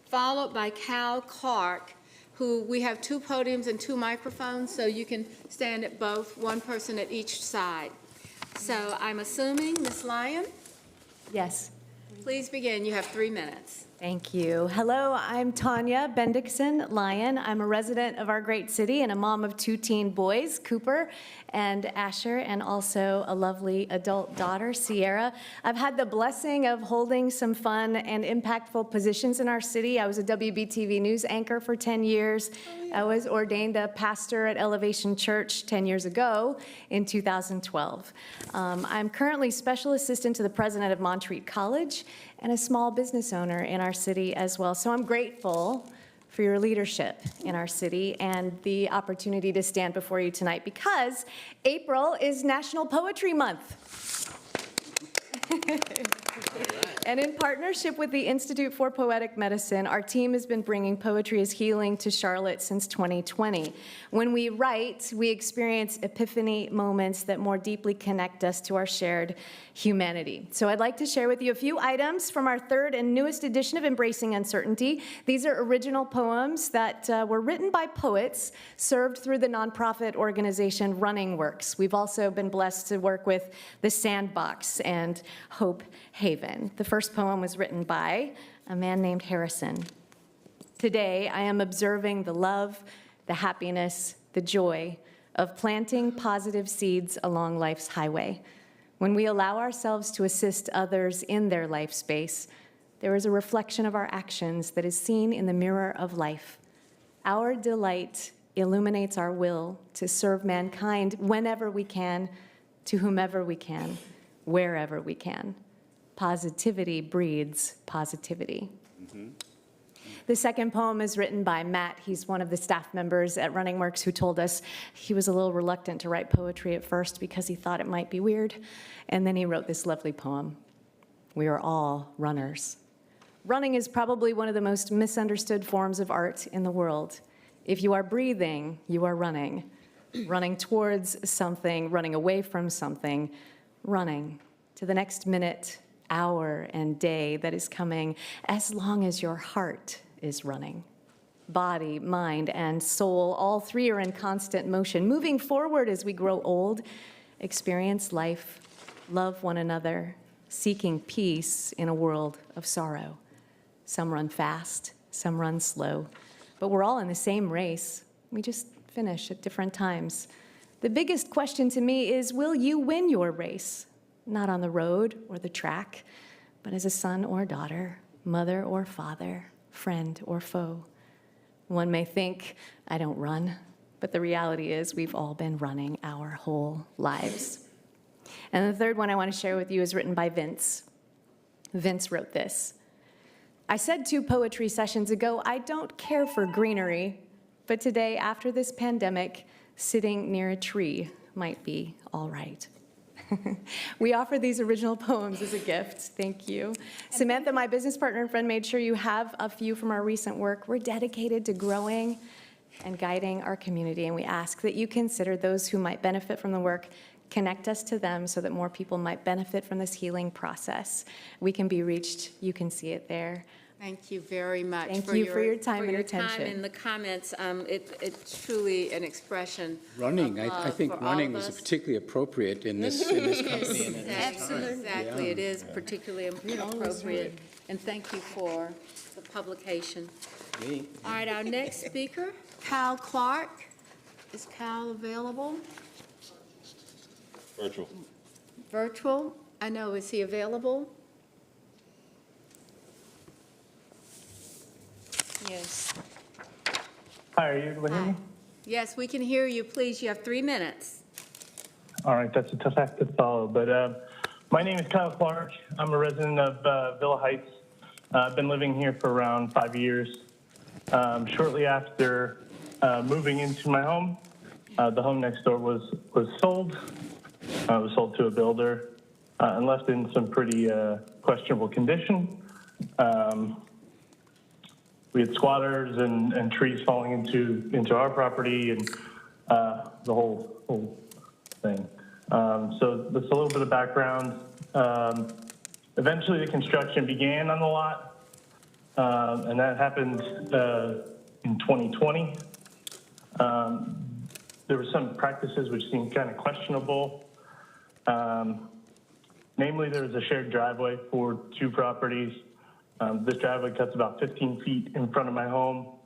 followed by Cal Clark, who we have 2 podiums and 2 microphones, so you can stand at both, 1 person at each side. So I'm assuming, Ms. Lyon? Yes. Please begin. You have 3 minutes. Thank you. Hello, I'm Tanya Bendixson Lyon. I'm a resident of our great city and a mom of 2 teen boys, Cooper and Asher, and also a lovely adult daughter, Sierra. I've had the blessing of holding some fun and impactful positions in our city. I was a WBTV news anchor for 10 years. I was ordained a pastor at Elevation Church 10 years ago in 2012. I'm currently special assistant to the president of Montreat College and a small business owner in our city as well. So I'm grateful for your leadership in our city and the opportunity to stand before you tonight because April is National Poetry Month. And in partnership with the Institute for Poetic Medicine, our team has been bringing poetry as healing to Charlotte since 2020. When we write, we experience epiphany moments that more deeply connect us to our shared humanity. So I'd like to share with you a few items from our third and newest edition of Embracing Uncertainty. These are original poems that were written by poets served through the nonprofit organization Running Works. We've also been blessed to work with the Sandbox and Hope Haven. The first poem was written by a man named Harrison. Today, I am observing the love, the happiness, the joy of planting positive seeds along life's highway. When we allow ourselves to assist others in their life space, there is a reflection of our actions that is seen in the mirror of life. Our delight illuminates our will to serve mankind whenever we can, to whomever we can, wherever we can. Positivity breeds positivity. The second poem is written by Matt. He's one of the staff members at Running Works who told us he was a little reluctant to write poetry at first because he thought it might be weird. And then he wrote this lovely poem. We are all runners. Running is probably one of the most misunderstood forms of art in the world. If you are breathing, you are running. Running towards something, running away from something, running to the next minute, hour, and day that is coming, as long as your heart is running. Body, mind, and soul, all three are in constant motion, moving forward as we grow old, experience life, love one another, seeking peace in a world of sorrow. Some run fast, some run slow, but we're all in the same race. We just finish at different times. The biggest question to me is, will you win your race? Not on the road or the track, but as a son or daughter, mother or father, friend or foe. One may think, I don't run, but the reality is we've all been running our whole lives. And the third one I want to share with you is written by Vince. Vince wrote this. I said 2 poetry sessions ago, I don't care for greenery, but today, after this pandemic, sitting near a tree might be all right. We offer these original poems as a gift. Thank you. Samantha, my business partner and friend, made sure you have a few from our recent work. We're dedicated to growing and guiding our community, and we ask that you consider those who might benefit from the work, connect us to them so that more people might benefit from this healing process. We can be reached. You can see it there. Thank you very much. Thank you for your time and attention. For your time and the comments. It's truly an expression. Running, of I love think for all running of is us. particularly appropriate in this company. And in this Absolutely, time. exactly. Yeah. It is particularly appropriate. And thank you for the publication. Me. All right, our next speaker, Kyle Clark. Is Kyle available? Virtual. Virtual? I know, is he available? Yes. Hi, are you able to hear me? Yes, we can hear you. Please, you have 3 minutes. All right, that's a tough act to follow, but my name is Kyle Clark. I'm a resident of Villa Heights. I've been living here for around 5 years. Shortly after moving into my home, the home next door was sold. It was sold to a builder and left in some pretty questionable condition. We had squatters and trees falling into our property and the whole thing. So that's a little bit of background. Eventually the construction began on the lot, and that happened in 2020. There were some practices which seemed kind of questionable. Namely, there was a shared driveway for 2 properties. This driveway cuts about 15 feet in front of my home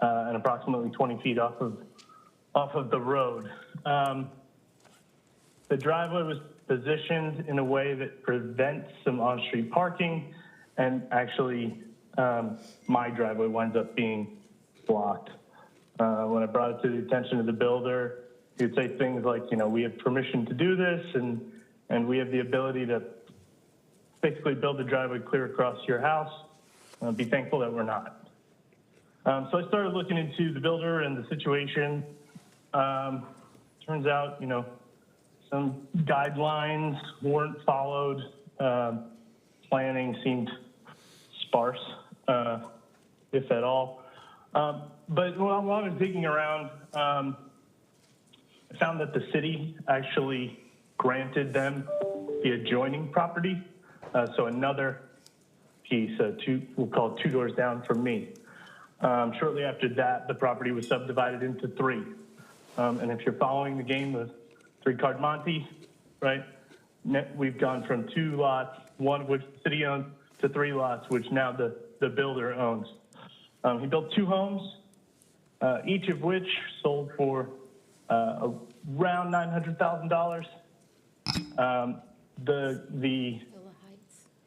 and approximately 20 feet off of the road. The driveway was positioned in a way that prevents some on-street parking, and actually my driveway winds up being blocked. When I brought it to the attention of the builder, he would say things like, we have permission to do this, and we have the ability to basically build the driveway clear across your house. Be thankful that we're not. So I started looking into the builder and the situation. Turns out, some guidelines weren't followed. planning seemed sparse, if at all. But while I was digging around, I found that the city actually granted them the adjoining property. So another piece, we'll call it 2 doors down from me. Shortly after that, the property was subdivided into 3. And if you're following the game of 3-card Monte, right, we've gone from 2 lots, one of which the city owns, to 3 lots, which now the builder owns. He built 2 homes, each of which sold for around $900,000. The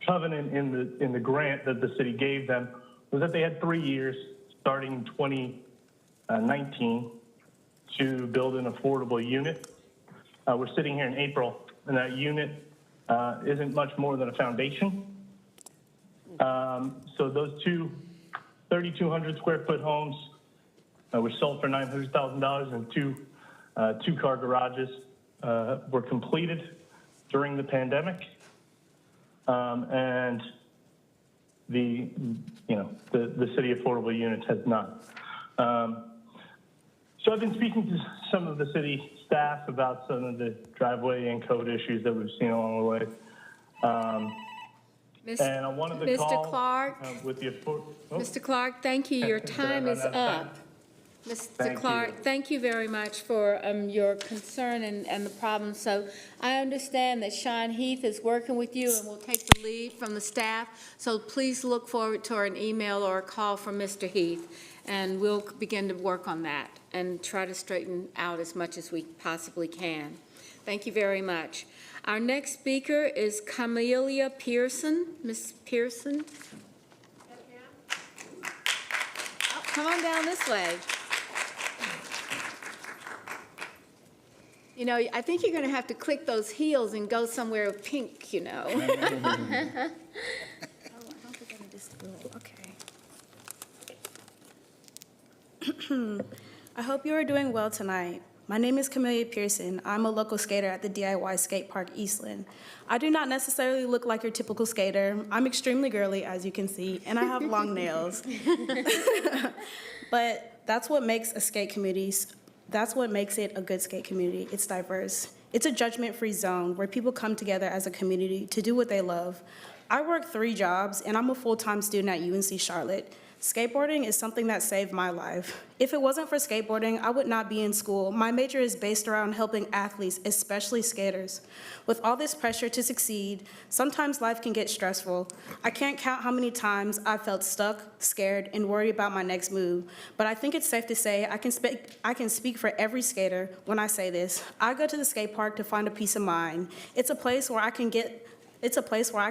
covenant in the grant that the city gave them was that they had 3 years, starting in 2019, to build an affordable unit. We're sitting here in April, and that unit isn't much more than a foundation. So those 2 3,200 square foot homes were sold for $900,000, and 2 2-car garages were completed during the pandemic. And the city affordable units has not. So I've been speaking to some of the city staff about some of the driveway and code issues that we've seen along the way. And on one of the Mr. calls Clark? with the Mr. Clark, thank you. Your time is up. Mr. Clark, thank you very much for your concern and the problem. So I understand that Sean Heath is working with you and will take the lead from the staff. So please look forward to an email or a call from Mr. Heath, and we'll begin to work on that and try to straighten out as much as we possibly can. Thank you very much. Our next speaker is Camelia Pearson. Ms. Pearson? Oh, come on down this way. You know, I think you're going to have to click those heels and go somewhere pink, you know. Oh, I don't think I'm just okay. I hope you are doing well tonight. My name is Camelia Pearson. I'm a local skater at the DIY Skate Park Eastland. I do not necessarily look like your typical skater. I'm extremely girly, as you can see, and I have long nails. But that's what makes a skate community. That's what makes it a good skate community. It's diverse. It's a judgment-free zone where people come together as a community to do what they love. I work 3 jobs, and I'm a full-time student at UNC Charlotte. Skateboarding is something that saved my life. If it wasn't for skateboarding, I would not be in school. My major is based around helping athletes, especially skaters. With all this pressure to succeed, sometimes life can get stressful. I can't count how many times I felt stuck, scared, and worried about my next move. But I think it's safe to say I can speak for every skater when I say this. I go to the skate park to find a peace of mind. It's a place where I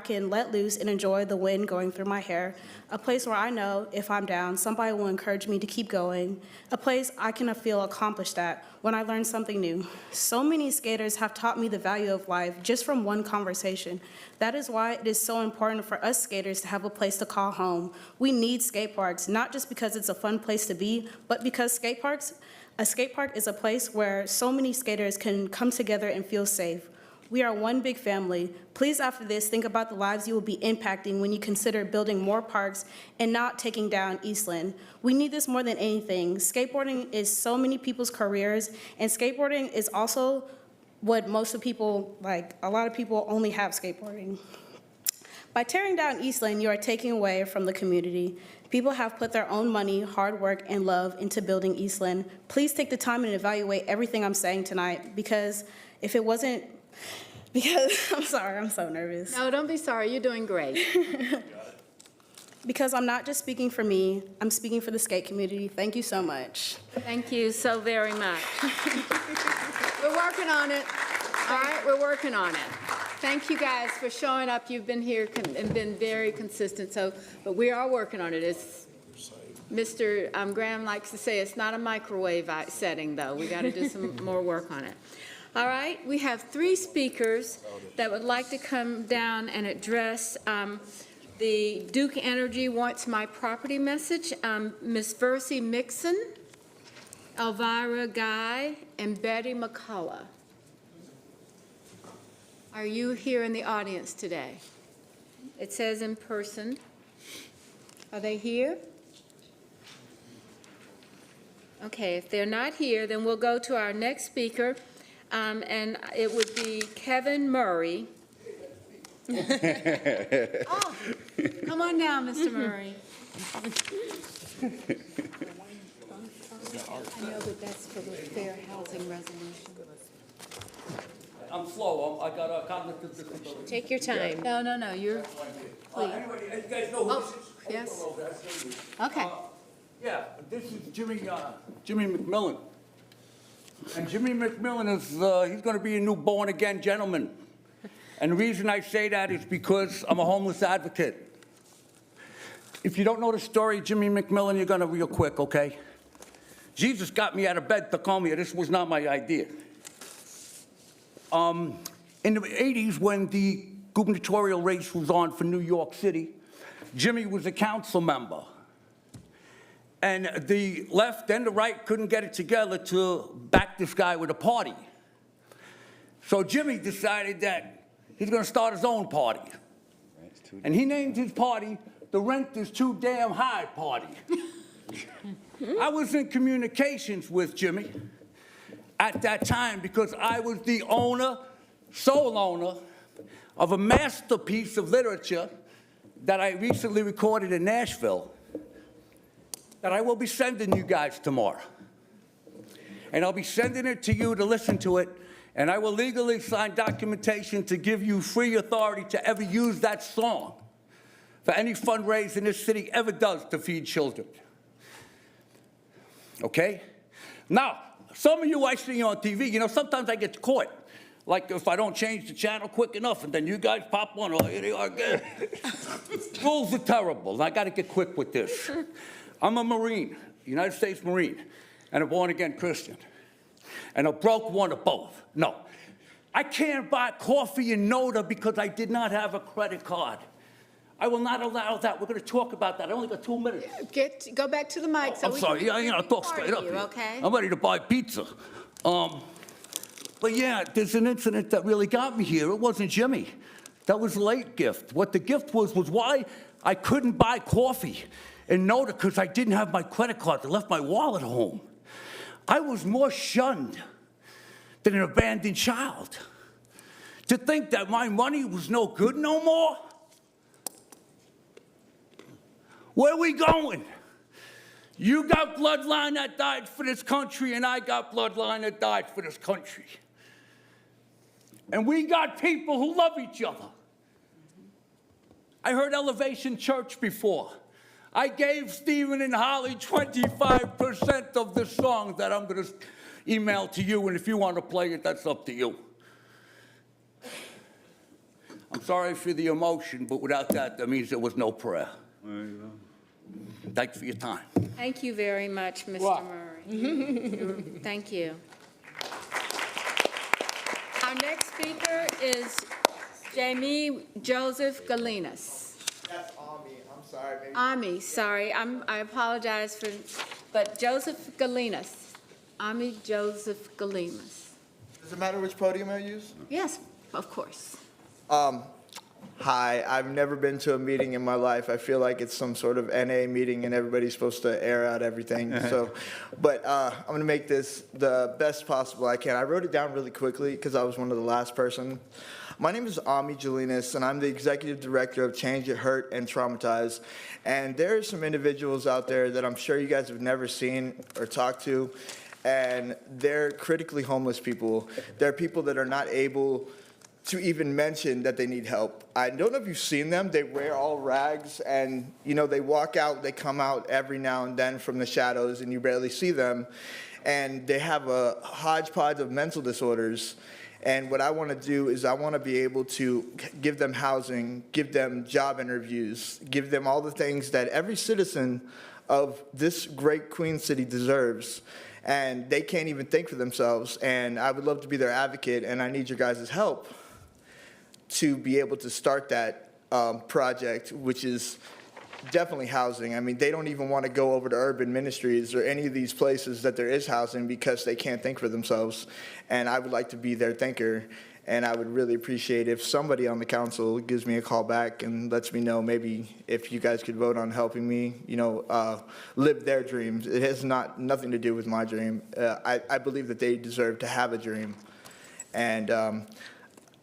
can let loose and enjoy the wind going through my hair. A place where I know if I'm down, somebody will encourage me to keep going. A place I can feel accomplished at when I learn something new. So many skaters have taught me the value of life just from one conversation. That is why it is so important for us skaters to have a place to call home. We need skate parks, not just because it's a fun place to be, but because a skate park is a place where so many skaters can come together and feel safe. We are one big family. Please, after this, think about the lives you will be impacting when you consider building more parks and not taking down Eastland. We need this more than anything. Skateboarding is so many people's careers, and skateboarding is also what most of people, like a lot of people only have skateboarding. By tearing down Eastland, you are taking away from the community. People have put their own money, hard work, and love into building Eastland. Please take the time and evaluate everything I'm saying tonight, because I'm sorry, I'm so nervous. No, don't be sorry. You're doing great. Because I'm not just speaking for me, I'm speaking for the skate community. Thank you so much. Thank you so very much. We're working on it. All right, we're working on it. Thank you guys for showing up. You've been here and been very consistent. But we are working on it. It's Mr. Graham likes to say it's not a microwave setting, though. We got to do some more work on it. All right, we have 3 speakers that would like to come down and address the Duke Energy Wants My Property message. Ms. Versi Mixon, Elvira Guy, and Betty McCullough. Are you here in the audience today? It says in person. Are they here? Okay, if they're not here, then we'll go to our next speaker, and it would be Kevin Murray. Oh, come on down, Mr. Murray. I know that that's for the fair housing resolution. I'm slow, I got a cognitive disability. Take your time. No, you're, please. Anyway, you guys know who Oh, this is? yes. Okay. Yeah, this is Jimmy McMillan. And Jimmy McMillan is, he's gonna be a new born-again gentleman. And the reason I say that is because I'm a homeless advocate. If you don't know the story of Jimmy McMillan, you're gonna real quick, okay? Jesus got me out of bed to come here. This was not my idea. In the 80s, when the gubernatorial race was on for New York City, Jimmy was a council member. And the left and the right couldn't get it together to back this guy with a party. So Jimmy decided that he's going to start his own party. And he named his party the Rent is Too Damn High Party. I was in communications with Jimmy at that time because I was the sole owner of a masterpiece of literature that I recently recorded in Nashville that I will be sending you guys tomorrow. And I'll be sending it to you to listen to it, and I will legally sign documentation to give you free authority to ever use that song for any fundraising this city ever does to feed children. Okay? Now, some of you I see on TV, you know, sometimes I get caught. Like if I don't change the channel quick enough, and then you guys pop on, oh, here they are again. Rules are terrible, and I got to get quick with this. I'm a Marine, United States Marine, and a born-again Christian, and a broke one of both. No, I can't buy coffee in Noda because I did not have a credit card. I will not allow that. We're going to talk about that. I only got 2 minutes. Go back to the mic so I'm we sorry. can I'll talk straight up you, here. okay? I'm ready to buy pizza. But yeah, there's an incident that really got me here. It wasn't Jimmy. That was a late gift. What the gift was why I couldn't buy coffee in Noda because I didn't have my credit card. I left my wallet home. I was more shunned than an abandoned child. To think that my money was no good no more? Where are we going? You got bloodline that died for this country, and I got bloodline that died for this country. And we got people who love each other. I heard Elevation Church before. I gave Stephen and Holly 25% of the song that I'm going to email to you, and if you want to play it, that's up to you. I'm sorry for the emotion, but without that means there was no prayer. There you go. Thanks for your time. Thank you very much, Mr. Murray. Thank you. Our next speaker is Jamie Joseph Galinas. That's Ami, I'm sorry. Maybe. Ami, sorry, I apologize for, but Joseph Galinas. Ami Joseph Galinas. Does it matter which podium I use? Yes, of course. Hi, I've never been to a meeting in my life. I feel like it's some sort of NA meeting and everybody's supposed to air out everything. But I'm going to make this the best possible I can. I wrote it down really quickly because I was one of the last person. My name is Ami Jalinas, and I'm the executive director of Change It Hurt and Traumatize. And there are some individuals out there that I'm sure you guys have never seen or talked to, and they're critically homeless people. They're people that are not able to even mention that they need help. I don't know if you've seen them. They wear all rags, and you know they walk out, they come out every now and then from the shadows, and you barely see them. And they have a hodgepodge of mental disorders. And what I want to do is I want to be able to give them housing, give them job interviews, give them all the things that every citizen of this great Queen City deserves. And they can't even think for themselves. And I would love to be their advocate, and I need your guys' help to be able to start that project, which is definitely housing. I mean, they don't even want to go over to Urban Ministries or any of these places that there is housing because they can't think for themselves. And I would like to be their thinker And I would really appreciate if somebody on the council gives me a call back and lets me know maybe if you guys could vote on helping me, live their dreams. It has nothing to do with my dream. I believe that they deserve to have a dream. And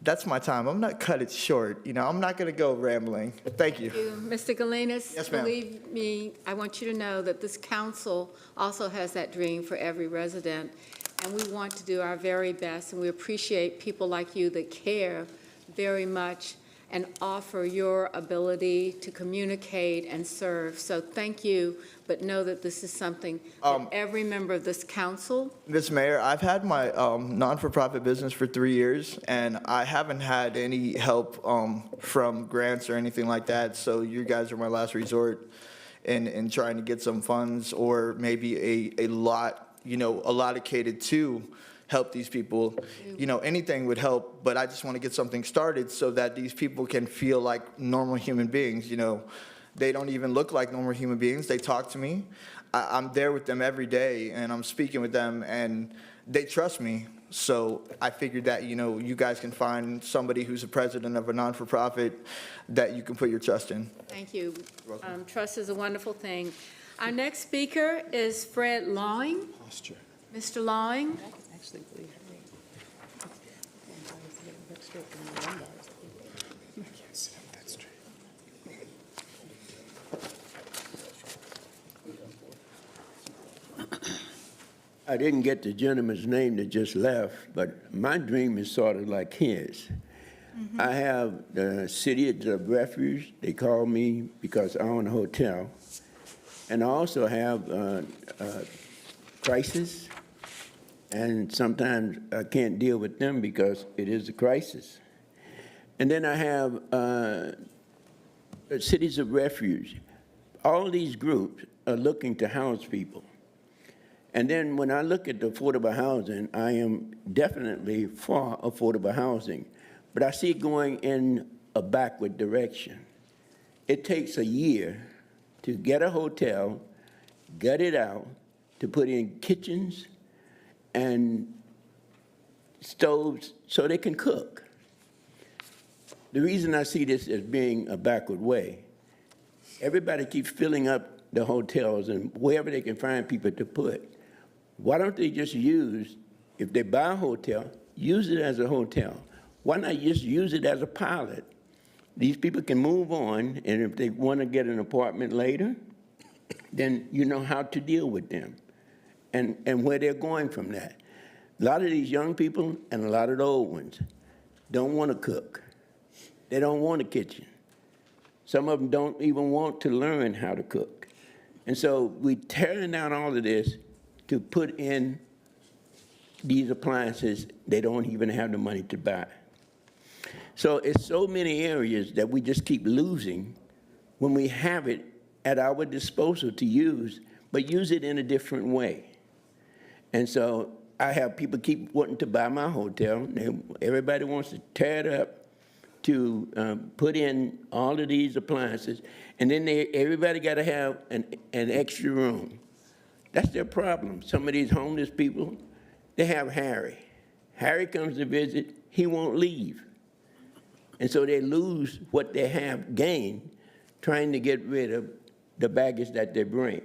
that's my time. I'm not cut it short. I'm not going to go rambling. Thank you. Mr. Galinas? Yes, ma'am. Believe me, I want you to know that this council also has that dream for every resident, and we want to do our very best, and we appreciate people like you that care very much and offer your ability to communicate and serve. So thank you, but know that this is something that every member of this council. Ms. Mayor, I've had my non-for-profit business for 3 years, and I haven't had any help from grants or anything like that, so you guys are my last resort in trying to get some funds or maybe a lot, allocated to help these people. Anything would help, but I just want to get something started so that these people can feel like normal human beings. They don't even look like normal human beings. They talk to me. I'm there with them every day, and I'm speaking with them, and they trust me. So I figured that, you guys can find somebody who's a president of a non-for-profit that you can put your trust in. Thank you. Trust is a wonderful thing. Our next speaker is Fred Lawing. Mr. Lawing. I didn't get the gentleman's name that just left, but my dream is sort of like his. I have the City of Refuge. They call me because I own a hotel. And I also have crisis. And sometimes I can't deal with them because it is a crisis. And then I have cities of refuge. All these groups are looking to house people. And then when I look at the affordable housing, I am definitely for affordable housing, but I see it going in a backward direction. It takes a year to get a hotel, gut it out, to put in kitchens and stoves so they can cook. The reason I see this as being a backward way, everybody keeps filling up the hotels and wherever they can find people to put. Why don't they just use, if they buy a hotel, use it as a hotel? Why not just use it as a pilot? These people can move on, and if they want to get an apartment later, then you know how to deal with them and where they're going from that. A lot of these young people and a lot of the old ones don't want to cook. They don't want a kitchen. Some of them don't even want to learn how to cook. And so we're tearing down all of this to put in these appliances they don't even have the money to buy. So it's so many areas that we just keep losing when we have it at our disposal to use, but use it in a different way. And so I have people keep wanting to buy my hotel. Everybody wants to tear it up to put in all of these appliances, and then everybody got to have an extra room. That's their problem. Some of these homeless people, they have Harry. Harry comes to visit, he won't leave. And so they lose what they have gained trying to get rid of the baggage that they bring.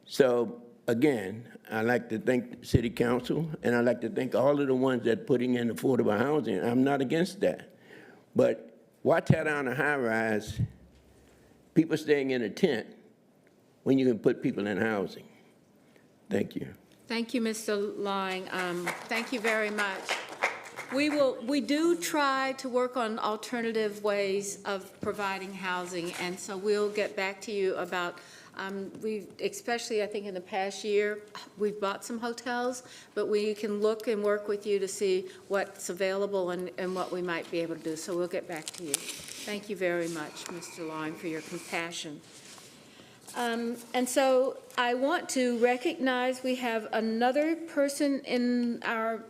So again, I'd like to thank the City Council, and I'd like to thank all of the ones that are putting in affordable housing. I'm not against that. But why tear down a high-rise, people staying in a tent, when you can put people in housing? Thank you. Thank you, Mr. Lawing. Thank you very much. We do try to work on alternative ways of providing housing, and so we'll get back to you about, especially I think in the past year, we've bought some hotels, but we can look and work with you to see what's available and what we might be able to do. So we'll get back to you. Thank you very much, Mr. Lawing, for your compassion. And so I want to recognize we have another person in our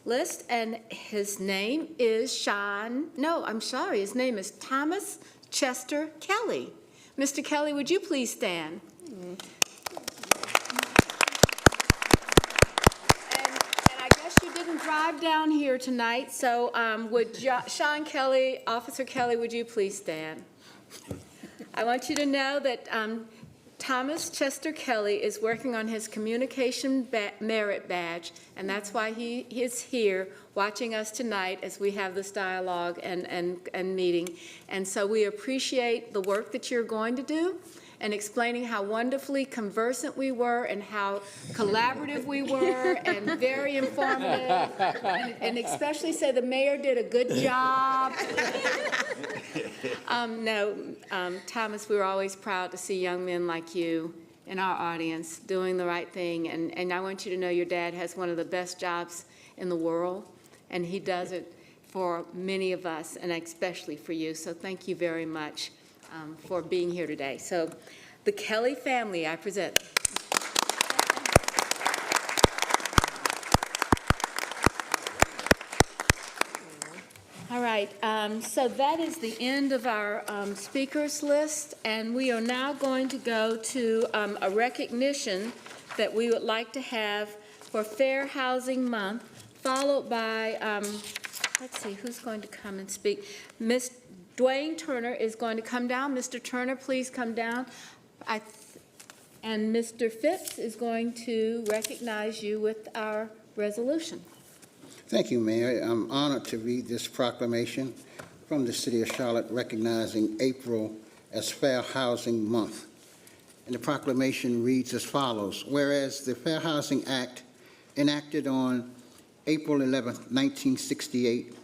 list, and his name is his name is Thomas Chester Kelly. Mr. Kelly, would you please stand? And I guess you didn't drive drive down here tonight, so would Sean Kelly, Officer Kelly, would you please stand? I want you to know that Thomas Chester Kelly is working on his communication merit badge, and that's why he is here watching us tonight as we have this dialogue and meeting. And so we appreciate the work that you're going to do and explaining how wonderfully conversant we were and how collaborative we were and very informative, and especially say the mayor did a good job. Thomas, we were always proud to see young men like you in our audience doing the right thing, and I want you to know your dad has one of the best jobs in the world, and he does it for many of us, and especially for you. So thank you very much for being here today. So the Kelly family, I present. All right, so that is the end of our speakers list, and we are now going to go to a recognition that we would like to have for Fair Housing Month, followed by, let's see, who's going to come and speak? Ms. Dwayne Turner is going to come down. Mr. Turner, please come down. And Mr. Phipps is going to recognize you with our resolution. Thank you, Mayor. I'm honored to read this proclamation from the City of Charlotte recognizing April as Fair Housing Month. And the proclamation reads as follows. Whereas the Fair Housing Act, enacted on April 11, 1968,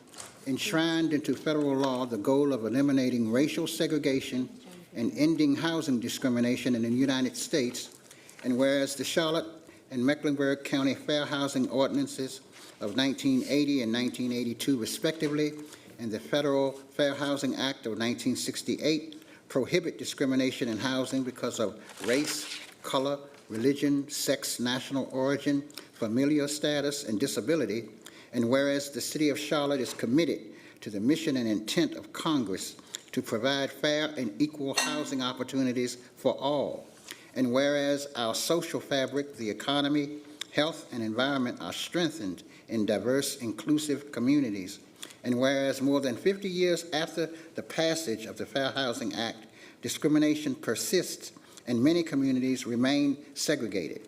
enshrined into federal law the goal of eliminating racial segregation and ending housing discrimination in the United States, and whereas the Charlotte and Mecklenburg County Fair Housing Ordinances of 1980 and 1982 respectively, and the Federal Fair Housing Act of 1968 prohibit discrimination in housing because of race, color, religion, sex, national origin, familial status, and disability, and whereas the City of Charlotte is committed to the mission and intent of Congress to provide fair and equal housing opportunities for all, and whereas our social fabric, the economy, health, and environment are strengthened in diverse, inclusive communities, and whereas more than 50 years after the passage of the Fair Housing Act, discrimination persists and many communities remain segregated,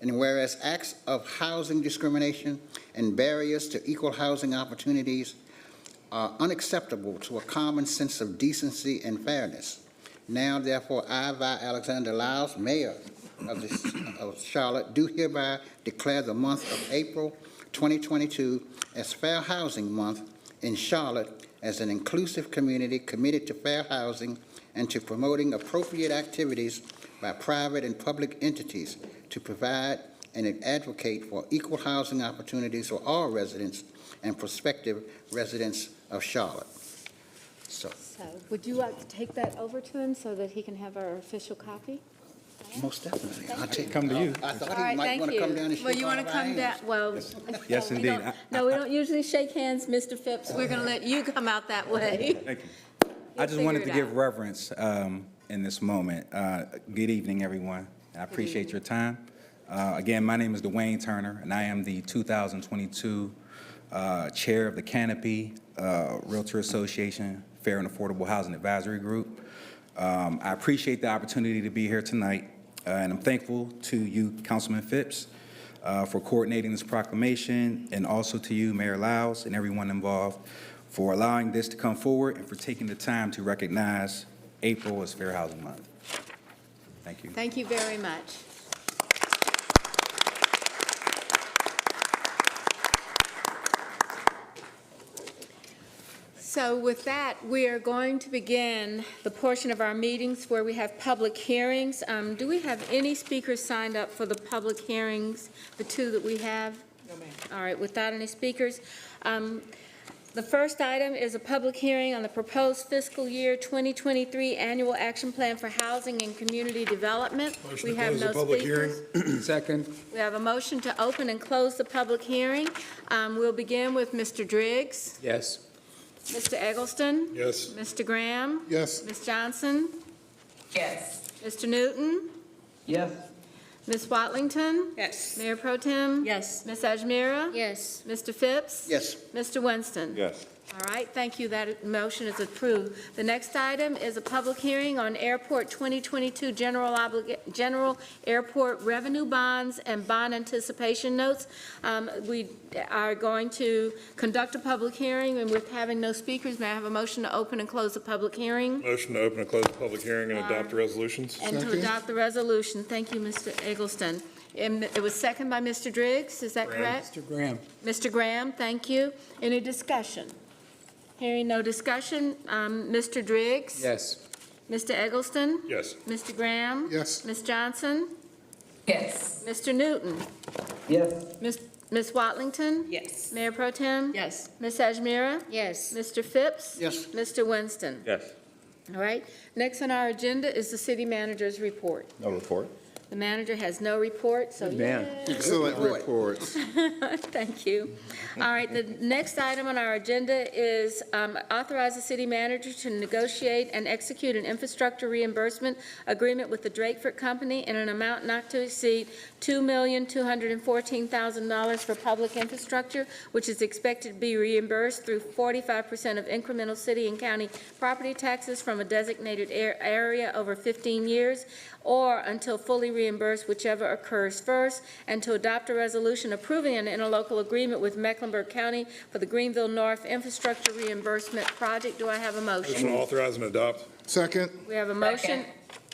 and whereas acts of housing discrimination and barriers to equal housing opportunities are unacceptable to a common sense of decency and fairness. Now, therefore, I, Vi Alexander Lyles, Mayor of Charlotte, do hereby declare the month of April 2022 as Fair Housing Month in Charlotte as an inclusive community committed to fair housing and to promoting appropriate activities by private and public entities to provide and advocate for equal housing opportunities for all residents and prospective residents of Charlotte. So Would you like to take that over to him so that he can have our official copy? most definitely. I'll take Come to you. I thought All he right, might thank want to you. come down and shake Well, you want all to of our come down, hands. well. Yes, we indeed. don't- No, we don't usually shake hands, Mr. Phipps. We're going to let you come out that way. Thank you. I just wanted to give reverence in this moment. Good evening, everyone. I appreciate your time. Again, my name is Dwayne Turner, and I am the 2022 Chair of the Canopy Realtor Association Fair and Affordable Housing Advisory Group. I appreciate the opportunity to be here tonight, and I'm thankful to you, Councilman Phipps, for coordinating this proclamation, and also to you, Mayor Lyles, and everyone involved for allowing this to come forward and for taking the time to recognize April as Fair Housing Month. Thank you. Thank you very much. So with that, we are going to begin the portion of our meetings where we have public hearings. Do we have any speakers signed up for the public hearings, the two that we have? No, ma'am. All right, without any speakers. The first item is a public hearing on the proposed fiscal year 2023 annual action plan for housing and community development. Motion We to have close no the public speakers. hearing. Second. We have a motion to open and close the public hearing. We'll begin with Mr. Driggs, Yes. Mr. Eggleston, Yes. Mr. Graham, Yes. Ms. Johnson, Yes. Mr. Newton, Yes. Ms. Watlington? Yes. Mayor Pro Tem? Yes. Ms. Ajmira? Yes. Mr. Phipps? Yes. Mr. Winston? Yes. All right, thank you. That motion is approved. The next item is a public hearing on Airport 2022 General Airport Revenue Bonds and Bond Anticipation Notes. We are going to conduct a public hearing, and with having no speakers, may I have a motion to open and close the public hearing? Motion to open and close the public hearing and adopt the resolutions. And to adopt the resolution. Thank you, Mr. Eggleston. And it was seconded by Mr. Driggs, is that correct? Mr. Graham. Mr. Graham, thank you. Any discussion? Hearing no discussion, Mr. Driggs? Yes. Mr. Eggleston? Yes. Mr. Graham? Yes. Ms. Johnson? Yes. Mr. Newton? Yes. Ms. Watlington? Yes. Mayor Pro Tem? Yes. Ms. Ajmira? Yes. Mr. Phipps? Yes. Mr. Winston? Yes. All right. Next on our agenda is the city manager's report. No report. The manager has no report, so Man. yay. Excellent reports. Thank you. All right, the next item on our agenda is authorize the city manager to negotiate and execute an infrastructure reimbursement agreement with the Drakeford Company in an amount not to exceed $2,214,000 for public infrastructure, which is expected to be reimbursed through 45% of incremental city and county property taxes from a designated area over 15 years, or until fully reimbursed, whichever occurs first, and to adopt a resolution approving an interlocal agreement with Mecklenburg County for the Greenville North Infrastructure Reimbursement Project. Do I have a Motion motion? to authorize and adopt. Second. We have a motion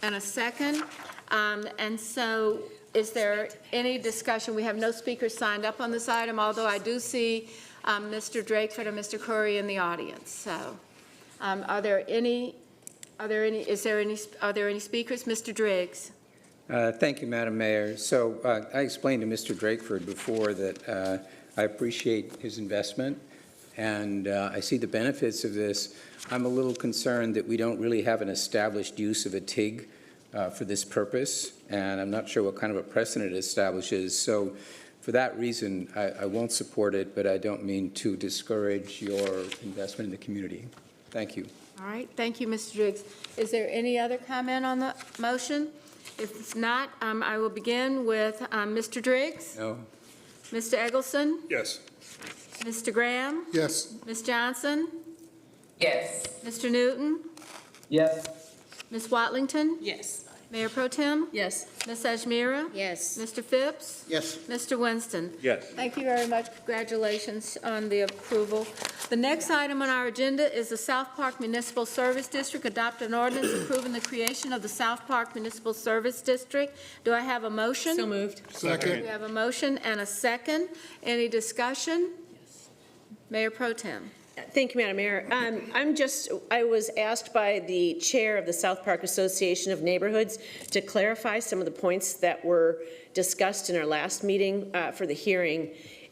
and a second. And so is there any discussion? We have no speakers signed up on this item, although I do see Mr. Drakeford and Mr. Curry in the audience. So are there any speakers? Mr. Driggs? Thank you, Madam Mayor. So I explained to Mr. Drakeford before that I appreciate his investment, and I see the benefits of this. I'm a little concerned that we don't really have an established use of a TIG for this purpose, and I'm not sure what kind of a precedent it establishes. So for that reason, I won't support it, but I don't mean to discourage your investment in the community. Thank you. All right, thank you, Mr. Driggs. Is there any other comment on the motion? If not, I will begin with Mr. Driggs. No. Mr. Eggleston. Yes. Mr. Graham. Yes. Ms. Johnson. Yes. Mr. Newton. Yes. Ms. Watlington. Yes. Mayor Pro Tem. Yes. Ms. Ajmira. Yes. Mr. Phipps. Yes. Mr. Winston. Yes. Thank you very much. Congratulations on the approval. The next item on our agenda is the South Park Municipal Service District. Adopt an ordinance approving the creation of the South Park Municipal Service District. Do I have a motion? So moved. Second. We have a motion and a second. Any discussion? Mayor Pro Tem. Thank you, Madam Mayor. I was asked by the chair of the South Park Association of Neighborhoods to clarify some of the points that were discussed in our last meeting for the hearing.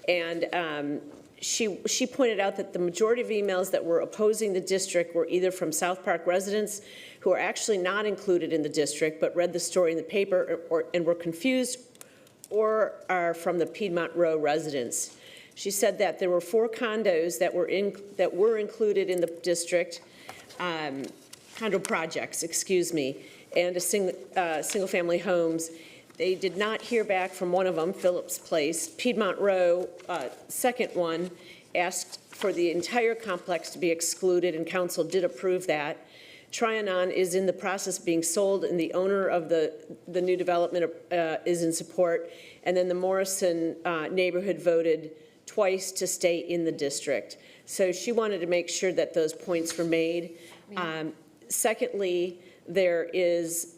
And she pointed out that the majority of emails that were opposing the district were either from South Park residents who are actually not included in the district but read the story in the paper and were confused, or are from the Piedmont Row residents. She said that there were 4 condos that were included in the district, condo projects, excuse me, and single-family homes. They did not hear back from one of them, Phillips Place. Piedmont Row, second one, asked for the entire complex to be excluded, and council did approve that. Tryon is in the process of being sold, and the owner of the new development is in support. And then the Morrison neighborhood voted twice to stay in the district. So she wanted to make sure that those points were made. Secondly, there is,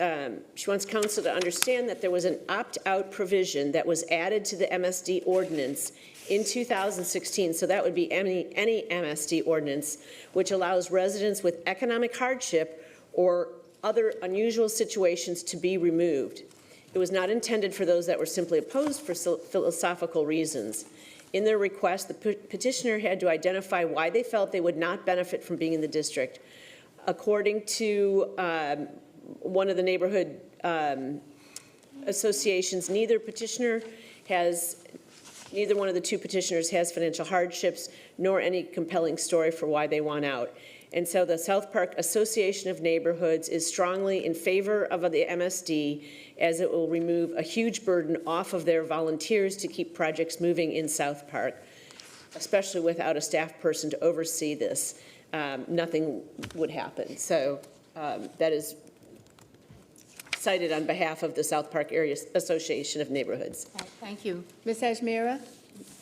she wants council to understand that there was an opt-out provision that was added to the MSD ordinance in 2016, so that would be any MSD ordinance, which allows residents with economic hardship or other unusual situations to be removed. It was not intended for those that were simply opposed for philosophical reasons. In their request, the petitioner had to identify why they felt they would not benefit from being in the district. According to one of the neighborhood associations, neither one of the 2 petitioners has financial hardships nor any compelling story for why they want out. And so the South Park Association of Neighborhoods is strongly in favor of the MSD, as it will remove a huge burden off of their volunteers to keep projects moving in South Park, especially without a staff person to oversee this. Nothing would happen. So that is cited on behalf of the South Park Area Association of Neighborhoods. Thank you. Ms. Ajmira?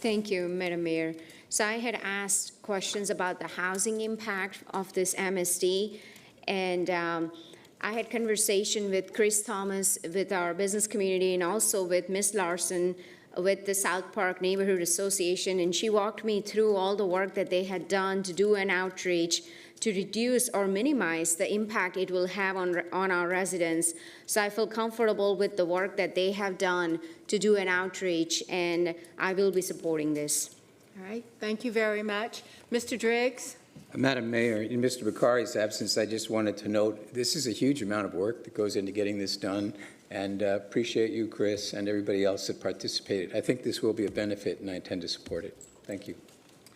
Thank you, Madam Mayor. So I had asked questions about the housing impact of this MSD, and I had conversation with Chris Thomas, with our business community, and also with Ms. Larson, with the South Park Neighborhood Association, and she walked me through all the work that they had done to do an outreach to reduce or minimize the impact it will have on our residents. So I feel comfortable with the work that they have done to do an outreach, and I will be supporting this. All right, thank you very much. Mr. Driggs? Madam Mayor, in Mr. Bakari's absence, I just wanted to note this is a huge amount of work that goes into getting this done, and appreciate you, Chris, and everybody else that participated. I think this will be a benefit, and I intend to support it. Thank you.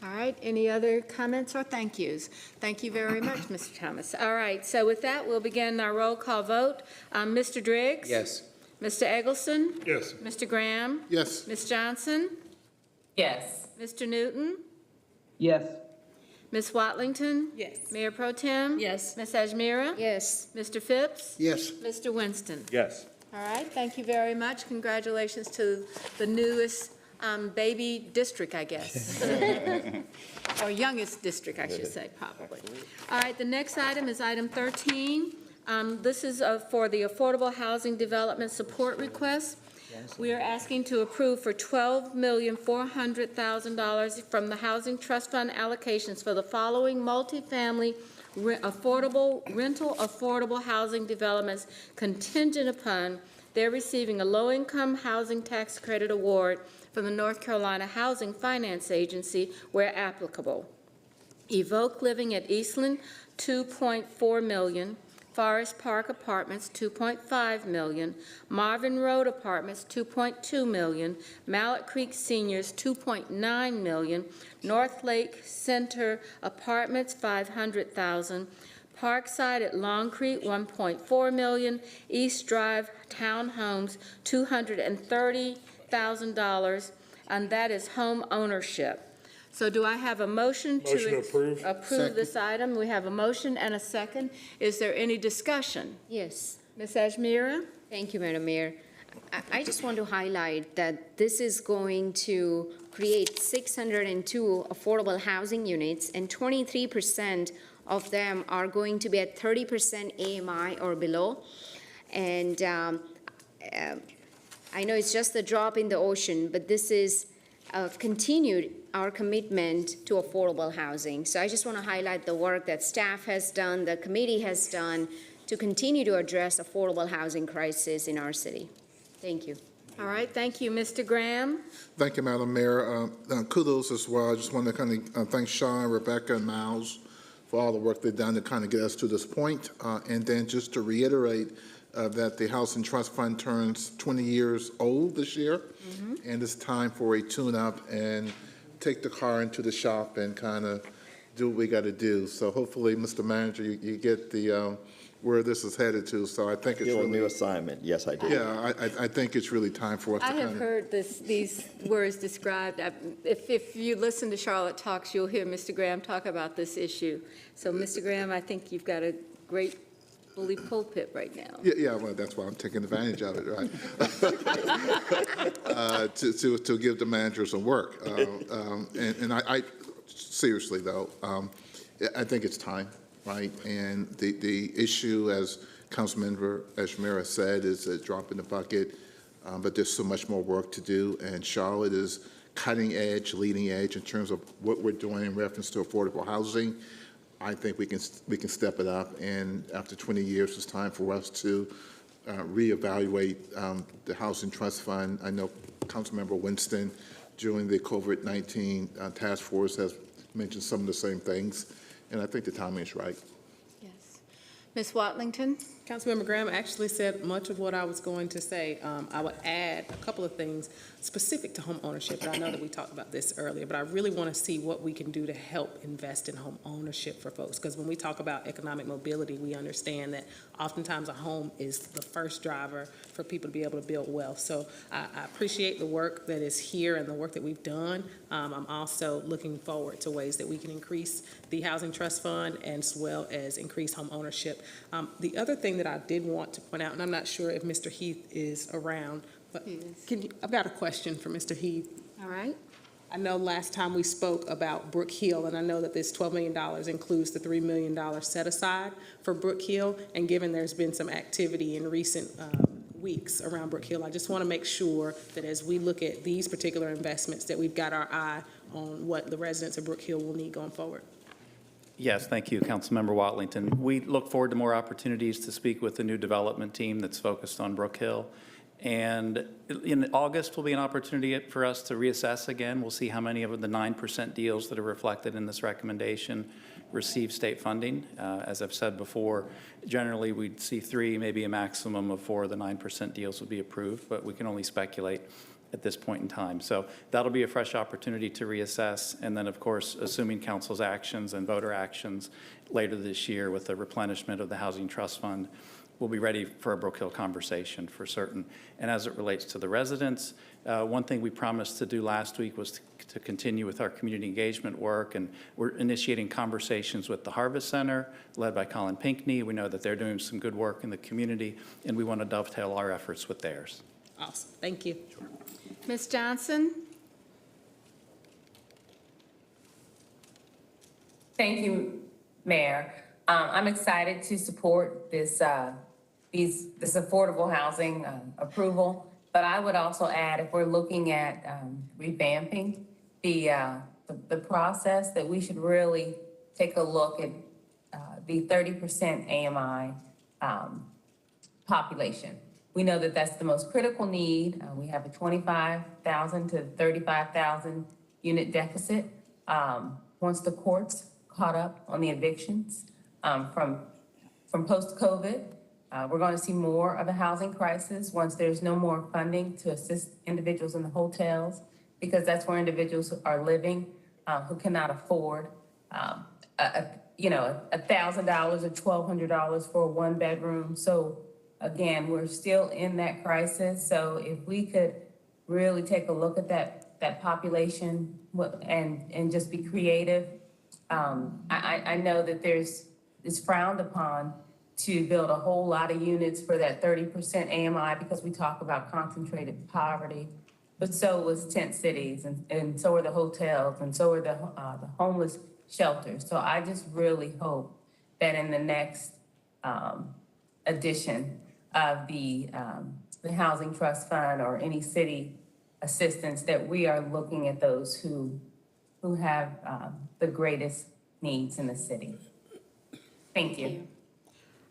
All right, any other comments or thank yous? Thank you very much, Mr. Thomas. All right, so with that, we'll begin our roll call vote. Mr. Driggs? Yes. Mr. Eggleston? Yes. Mr. Graham? Yes. Ms. Johnson? Yes. Mr. Newton? Yes. Ms. Watlington? Yes. Mayor Pro Tem? Yes. Ms. Ajmira? Yes. Mr. Phipps? Yes. Mr. Winston? Yes. All right, thank you very much. Congratulations to the newest baby district, I guess. Or youngest district, I should say, probably. All right, the next item is item 13. This is for the Affordable Housing Development Support Request. We are asking to approve for $12,400,000 from the Housing Trust Fund allocations for the following multifamily rental affordable housing developments contingent upon their receiving a low-income housing tax credit award from the North Carolina Housing Finance Agency where applicable. Evoke Living at Eastland, $2.4 million. Forest Park Apartments, $2.5 million. Marvin Road Apartments, $2.2 million. Mallet Creek Seniors, $2.9 million. North Lake Center Apartments, $500,000. Parkside at Long Creek, $1.4 million. East Drive Townhomes, $230,000, and that is home ownership. So do I have a motion to Motion to approve. approve this item? We have a motion and a second. Is there any discussion? Yes. Ms. Ajmira? Thank you, Madam Mayor. I just want to highlight that this is going to create 602 affordable housing units, and 23% of them are going to be at 30% AMI or below. And I know it's just a drop in the ocean, but this is continued our commitment to affordable housing. So I just want to highlight the work that staff has done, the committee has done to continue to address affordable housing crisis in our city. Thank you. All right, thank you. Mr. Graham? Thank you, Madam Mayor. Kudos as well. I just want to kind of thank Sean, Rebecca, and Miles for all the work they've done to kind of get us to this point. And then just to reiterate that the Housing Trust Fund turns 20 years old this year, and it's time for a tune-up and take the car into the shop and kind of do what we got to do. So hopefully, Mr. Manager, you get the where this is headed to. So I think it's really a new assignment. Yes, I do. Yeah, I think it's really time for us to I kind have of. heard these words described. If you listen to Charlotte Talks, you'll hear Mr. Graham talk about this issue. So, Mr. Graham, I think you've got a great bully pulpit right now. Yeah, well, that's why I'm taking advantage of it, right? To give the manager some work. And I seriously, though, I think it's time, right? And the issue, as Councilmember Ajmira said, is a drop in the bucket, but there's so much more work to do, and Charlotte is cutting edge, leading edge in terms of what we're doing in reference to affordable housing. I think we can step it up, and after 20 years, it's time for us to reevaluate the Housing Trust Fund. I know Councilmember Winston, during the COVID-19 task force, has mentioned some of the same things, and I think the timing is right. Yes. Ms. Watlington? Councilmember Graham actually said much of what I was going to say. I would add a couple of things specific to home ownership, and I know that we talked about this earlier, but I really want to see what we can do to help invest in home ownership for folks, because when we talk about economic mobility, we understand that oftentimes a home is the first driver for people to be able to build wealth. So I appreciate the work that is here and the work that we've done. I'm also looking forward to ways that we can increase the Housing Trust Fund as well as increase home ownership. The other thing that I did want to point out, and I'm not sure if Mr. Heath is around, but I've got a question for Mr. Heath. All right. I know last time we spoke about Brook Hill, and I know that this $12 million includes the $3 million set aside for Brook Hill, and given there's been some activity in recent weeks around Brook Hill, I just want to make sure that as we look at these particular investments that we've got our eye on what the residents of Brook Hill will need going forward. Yes, thank you, Councilmember Watlington. We look forward to more opportunities to speak with the new development team that's focused on Brook Hill. And in August will be an opportunity for us to reassess again. We'll see how many of the 9% deals that are reflected in this recommendation receive state funding. As I've said before, generally we'd see 3, maybe a maximum of 4 of the 9% deals would be approved, but we can only speculate at this point in time. So that'll be a fresh opportunity to reassess. And then, of course, assuming council's actions and voter actions later this year with the replenishment of the Housing Trust Fund, we'll be ready for a Brook Hill conversation for certain. And as it relates to the residents, one thing we promised to do last week was to continue with our community engagement work, and we're initiating conversations with the Harvest Center, led by Colin Pinckney. We know that they're doing some good work in the community, and we want to dovetail our efforts with theirs. Awesome. Thank you. Ms. Johnson? Thank you, Mayor. I'm excited to support this affordable housing approval, but I would also add, if we're looking at revamping the process, that we should really take a look at the 30% AMI population. We know that that's the most critical need. We have a 25,000 to 35,000 unit deficit. Once the courts caught up on the evictions from post-COVID, we're going to see more of a housing crisis once there's no more funding to assist individuals in the hotels, because that's where individuals are living who cannot afford $1,000 or $1,200 for a one-bedroom. So again, we're still in that crisis. So if we could really take a look at that population and just be creative. I know that it's frowned upon to build a whole lot of units for that 30% AMI because we talk about concentrated poverty, but so was tent cities, and so are the hotels, and so are the homeless shelters. So I just really hope that in the next edition of the Housing Trust Fund or any city assistance, that we are looking at those who have the greatest needs in the city. Thank you.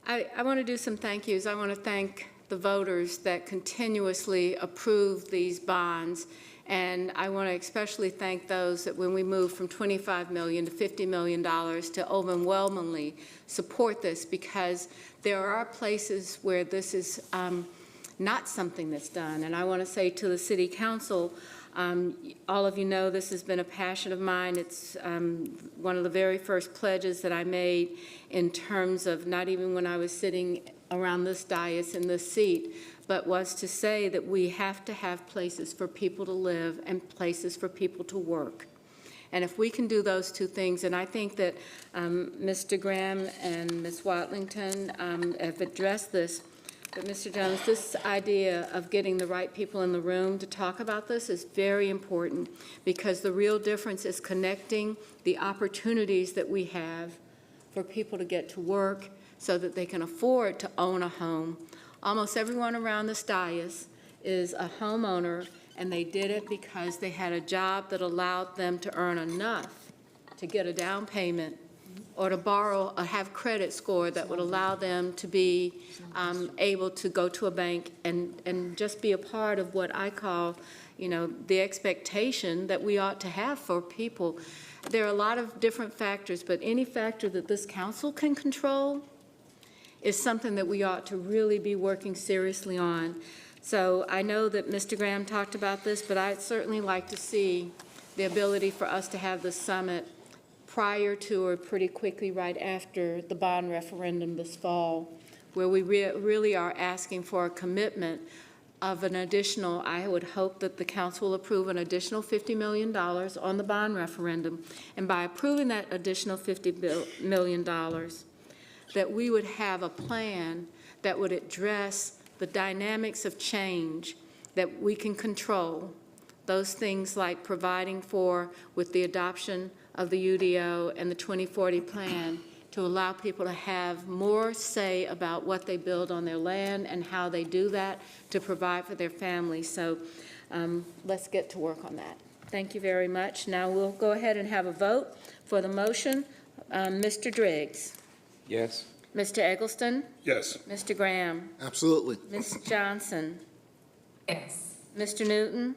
I want to do some thank yous. I want to thank the voters that continuously approve these bonds. And I want to especially thank those that when we moved from $25 million to $50 million to overwhelmingly support this, because there are places where this is not something that's done. And I want to say to the City Council, all of you know this has been a passion of mine. It's one of the very first pledges that I made in terms of not even when I was sitting around this dais in this seat, but was to say that we have to have places for people to live and places for people to work. And if we can do those two things, and I think that Mr. Graham and Ms. Watlington have addressed this, but Mr. Jones, this idea of getting the right people in the room to talk about this is very important, because the real difference is connecting the opportunities that we have for people to get to work so that they can afford to own a home. Almost everyone around this dais is a homeowner, and they did it because they had a job that allowed them to earn enough to get a down payment or to borrow or have credit score that would allow them to be able to go to a bank and just be a part of what I call, the expectation that we ought to have for people. There are a lot of different factors, but any factor that this council can control is something that we ought to really be working seriously on. So I know that Mr. Graham talked about this, but I'd certainly like to see the ability for us to have the summit prior to or pretty quickly right after the bond referendum this fall, where we really are asking for a commitment of an additional, I would hope that the council will approve an additional $50 million on the bond referendum. And by approving that additional $50 million, that we would have a plan that would address the dynamics of change that we can control. Those things like providing for, with the adoption of the UDO and the 2040 plan, to allow people to have more say about what they build on their land and how they do that to provide for their families. So let's get to work on that. Thank you very much. Now we'll go ahead and have a vote for the motion. Mr. Driggs? Yes. Mr. Eggleston? Yes. Mr. Graham? Absolutely. Ms. Johnson? Yes. Mr. Newton?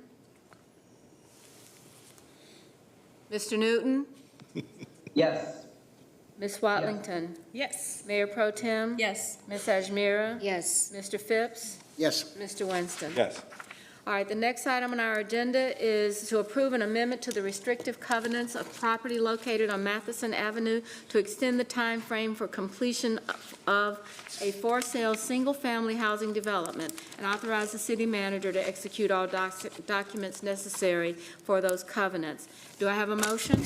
Mr. Newton? Yes. Ms. Watlington? Yes. Mayor Pro Tem? Yes. Ms. Ajmira? Yes. Mr. Phipps? Yes. Mr. Winston? Yes. All right, the next item on our agenda is to approve an amendment to the restrictive covenants of property located on Matheson Avenue to extend the time frame for completion of a for-sale single-family housing development and authorize the city manager to execute all documents necessary for those covenants. Do I have a motion?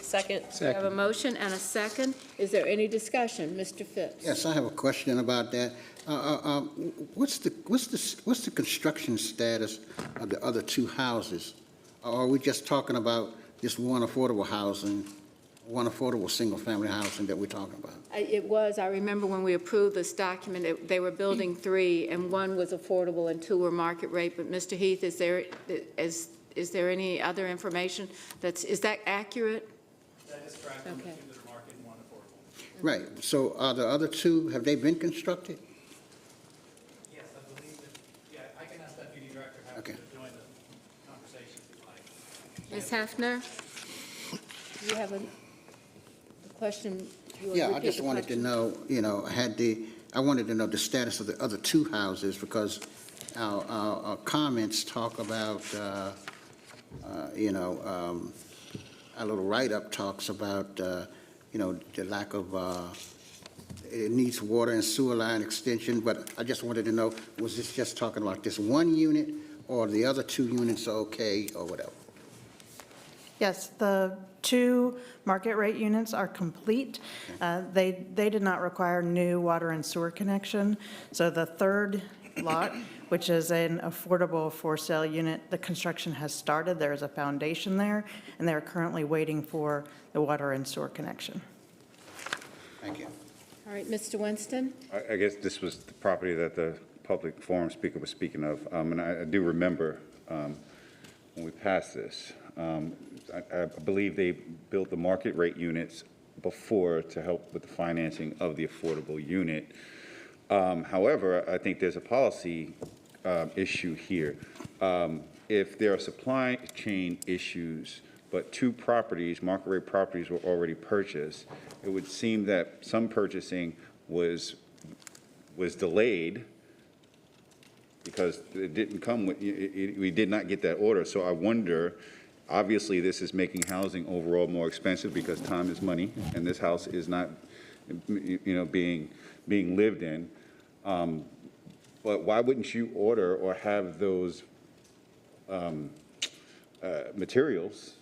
Second. I have a motion and a second. Is there any discussion? Mr. Phipps? Yes, I have a question about that. What's the construction status of the other two houses? Or are we just talking about this one affordable housing, one affordable single-family housing that we're talking about? I remember when we approved this document, they were building 3, and 1 was affordable and 2 were market rate. But Mr. Heath, is there any other information is that accurate? That is correct. Okay. 2 that are market and 1 affordable. Right, so are the other 2, have they been constructed? Yes, I believe that, yeah, I can ask Deputy Director how Okay. to join the conversation if you'd like. Ms. Hefner? Do you have a question? You wanna Yeah, I repeat just the wanted to question? know, I wanted to know the status of the other 2 houses because our comments talk about, our little write-up talks about, the lack of, it needs water and sewer line extension, but I just wanted to know, was this just talking about this 1 unit or the other 2 units are okay or whatever? Yes, the 2 market rate units are complete. They did not require new water and sewer connection. So the 3rd lot, which is an affordable for-sale unit, the construction has started. There is a foundation there, and they're currently waiting for the water and sewer connection. Thank you. All right, Mr. Winston? I guess this was the property that the public forum speaker was speaking of. And I do remember when we passed this. I believe they built the market rate units before to help with the financing of the affordable unit. However, I think there's a policy issue here. If there are supply chain issues, but 2 properties, market rate properties, were already purchased, it would seem that some purchasing was delayed because it didn't come with, we did not get that order. So I wonder, obviously, this is making housing overall more expensive because time is money, and this house is not, being lived in. But why wouldn't you order or have those materials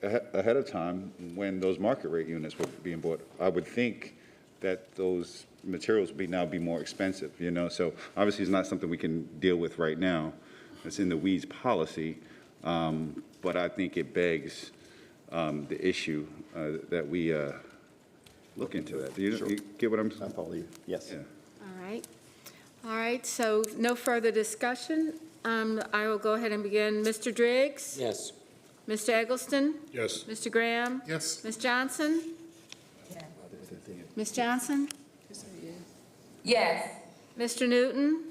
ahead of time when those market rate units were being bought? I would think that those materials would now be more expensive, So obviously, it's not something we can deal with right now. It's in the weeds policy. But I think it begs the issue that we look into that. Do you get what I'm saying? I follow you. Yes. Yeah. All right. All right, so no further discussion. I will go ahead and begin. Mr. Driggs? Yes. Mr. Eggleston? Yes. Mr. Graham? Yes. Ms. Johnson? Ms. Johnson? Yes. Mr. Newton?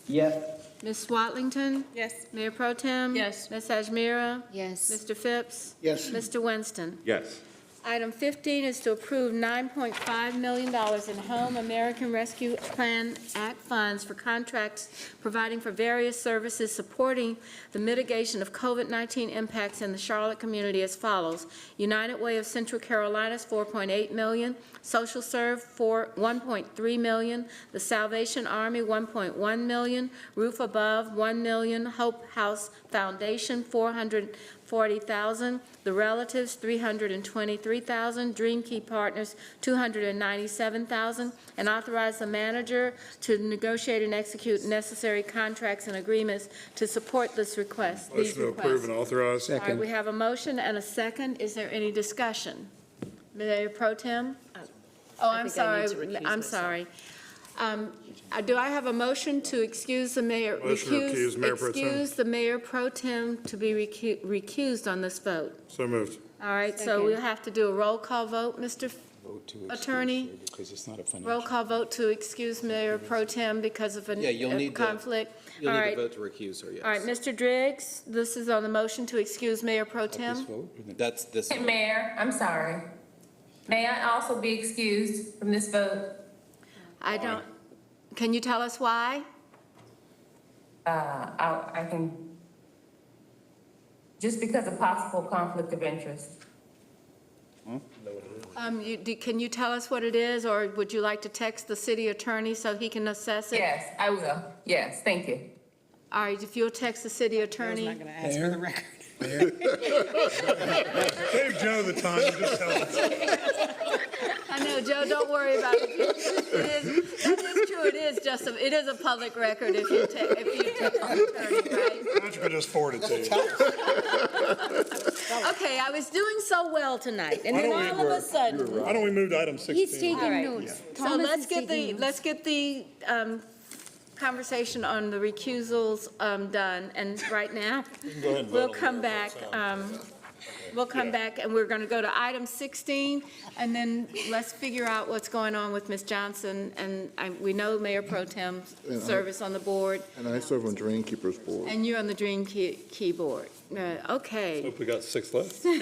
Yes. Ms. Watlington? Yes. Mayor Pro Tem? Yes. Ms. Ajmira? Yes. Mr. Phipps? Yes. Mr. Winston? Yes. Item 15 is to approve $9.5 million in Home American Rescue Plan Act funds for contracts providing for various services supporting the mitigation of COVID-19 impacts in the Charlotte community as follows. United Way of Central Carolinas, $4.8 million. Social Serve, $1.3 million. The Salvation Army, $1.1 million. Roof Above, $1 million. Hope House Foundation, $440,000. The Relatives, $323,000. Dream Key Partners, $297,000. And authorize the manager to negotiate and execute necessary contracts and agreements to support this request. Motion to approve and authorize. All right, we have a motion and a second. Is there any discussion? Mayor Pro Tem? Oh, I'm sorry. I'm sorry. Do I have a motion to excuse the mayor? Motion to recuse Mayor Pro Tem. Excuse the Mayor Pro Tem to be recused on this vote. So moved. All right, so we'll have to do a roll call vote, Mr. Attorney. Because it's not a financial. Roll call vote to excuse Mayor Pro Tem because of a conflict. You'll All need right. to vote to recuse her, yes. All right, Mr. Driggs, this is on the motion to excuse Mayor Pro Tem. That's this. Mayor, I'm sorry. May I also be excused from this vote? I don't, can you tell us why? I can, just because of possible conflict of interest. Can you tell us what it is, or would you like to text the city attorney so he can assess it? Yes, I will. Yes, thank you. All right, if you'll text the city attorney. I'm not going to ask for the record. Save Joe the time, you just tell us. I know, Joe, don't worry about it. That is true, it is a public record if you text the attorney, right? Why don't you just forward it to you? Okay, I was doing so well tonight, and then all of a sudden. Why don't we move to item 16? He's taking notes. So let's get the conversation on the recusals done, and right now, Go ahead and we'll vote on come it. back. We'll come back, and we're going to go to item 16, and then let's figure out what's going on with Ms. Johnson, and we know Mayor Pro Tem's service on the board, And I serve on Drain Keepers Board. and you're on the Dream Key Board. Okay. Hope we got 6 left. All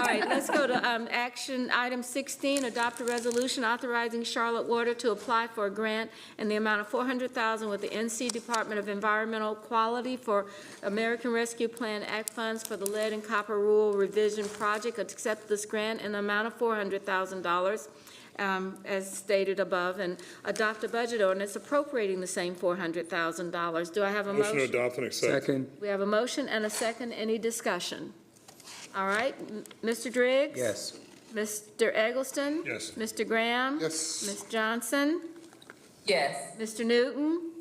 right, let's go to action item 16, adopt a resolution authorizing Charlotte Water to apply for a grant in the amount of $400,000 with the NC Department of Environmental Quality for American Rescue Plan Act funds for the lead and copper rural revision project. Accept this grant in the amount of $400,000. As stated above, and adopt a budget ordinance appropriating the same $400,000. Do I have a motion? Motion to adopt and accept. Second. We have a motion and a second. Any discussion? All right, Mr. Driggs? Yes. Mr. Eggleston? Yes. Mr. Graham? Yes. Ms. Johnson? Yes. Mr. Newton?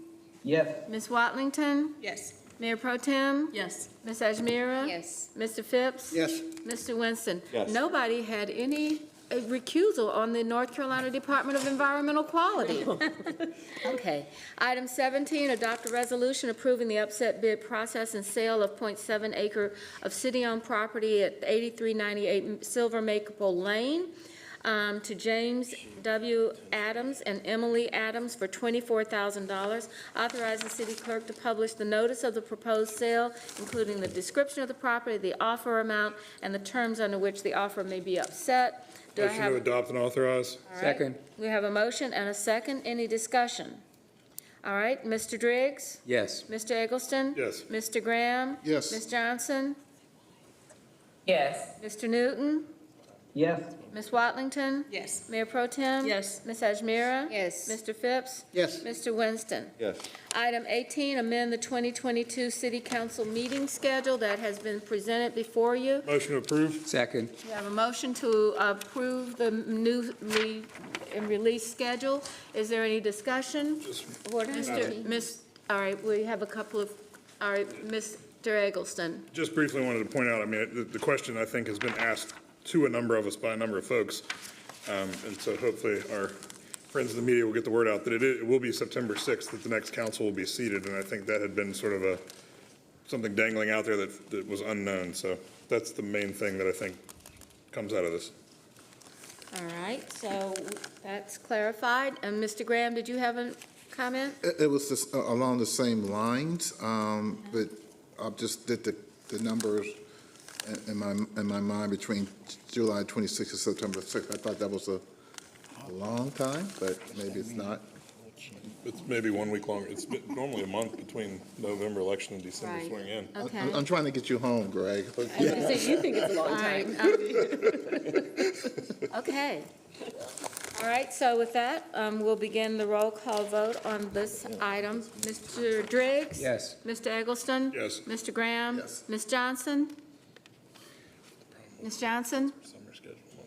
Yes. Ms. Watlington? Yes. Mayor Pro Tem? Yes. Ms. Ajmira? Yes. Mr. Phipps? Yes. Mr. Winston? Yes. Nobody had any recusal on the North Carolina Department of Environmental Quality. Okay. Item 17, adopt a resolution approving the upset bid process and sale of .7 acre of city-owned property at 8398 Silver Maple Lane to James W. Adams and Emily Adams for $24,000. Authorize the city clerk to publish the notice of the proposed sale, including the description of the property, the offer amount, and the terms under which the offer may be upset. Do I Motion have? to adopt and authorize. All right. Second. We have a motion and a second. Any discussion? All right, Mr. Driggs? Yes. Mr. Eggleston? Yes. Mr. Graham? Yes. Ms. Johnson? Yes. Mr. Newton? Yes. Ms. Watlington? Yes. Mayor Pro Tem? Yes. Ms. Ajmira? Yes. Mr. Phipps? Yes. Mr. Winston? Yes. Item 18, amend the 2022 City Council meeting schedule that has been presented before you. Motion to approve. Second. We have a motion to approve the new release schedule. Is there any discussion? All right, we have a couple of, all right, Mr. Eggleston. Just briefly wanted to point out, I mean, the question I think has been asked to a number of us by a number of folks. And so hopefully our friends in the media will get the word out that it will be September 6th that the next council will be seated. And I think that had been sort of something dangling out there that was unknown. So that's the main thing that I think comes out of this. All right, so that's clarified. And Mr. Graham, did you have a comment? It was just along the same lines, but I just did the numbers in my mind between July 26th and September 6th. I thought that was a long time, but maybe it's not. It's maybe 1 week longer. It's normally a month between November election and December Right. swearing in. Okay. I'm trying to get you home, Greg. You think it's a long All right, time. Okay. All right, so with that, we'll begin the roll call vote on this item. Mr. Driggs? Yes. Mr. Eggleston? Yes. Mr. Graham? Yes. Ms. Johnson? Ms. Johnson?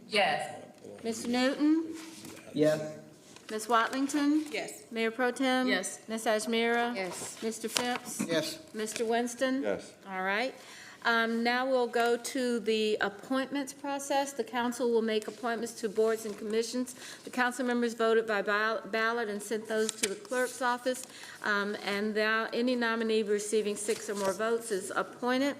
Yes. Mr. Newton? Yes. Ms. Watlington? Yes. Mayor Pro Tem? Yes. Ms. Ajmira? Yes. Mr. Phipps? Yes. Mr. Winston? Yes. All right. Now we'll go to the appointments process. The council will make appointments to boards and commissions. The council members voted by ballot and sent those to the clerk's office. And now any nominee receiving 6 or more votes is appointed.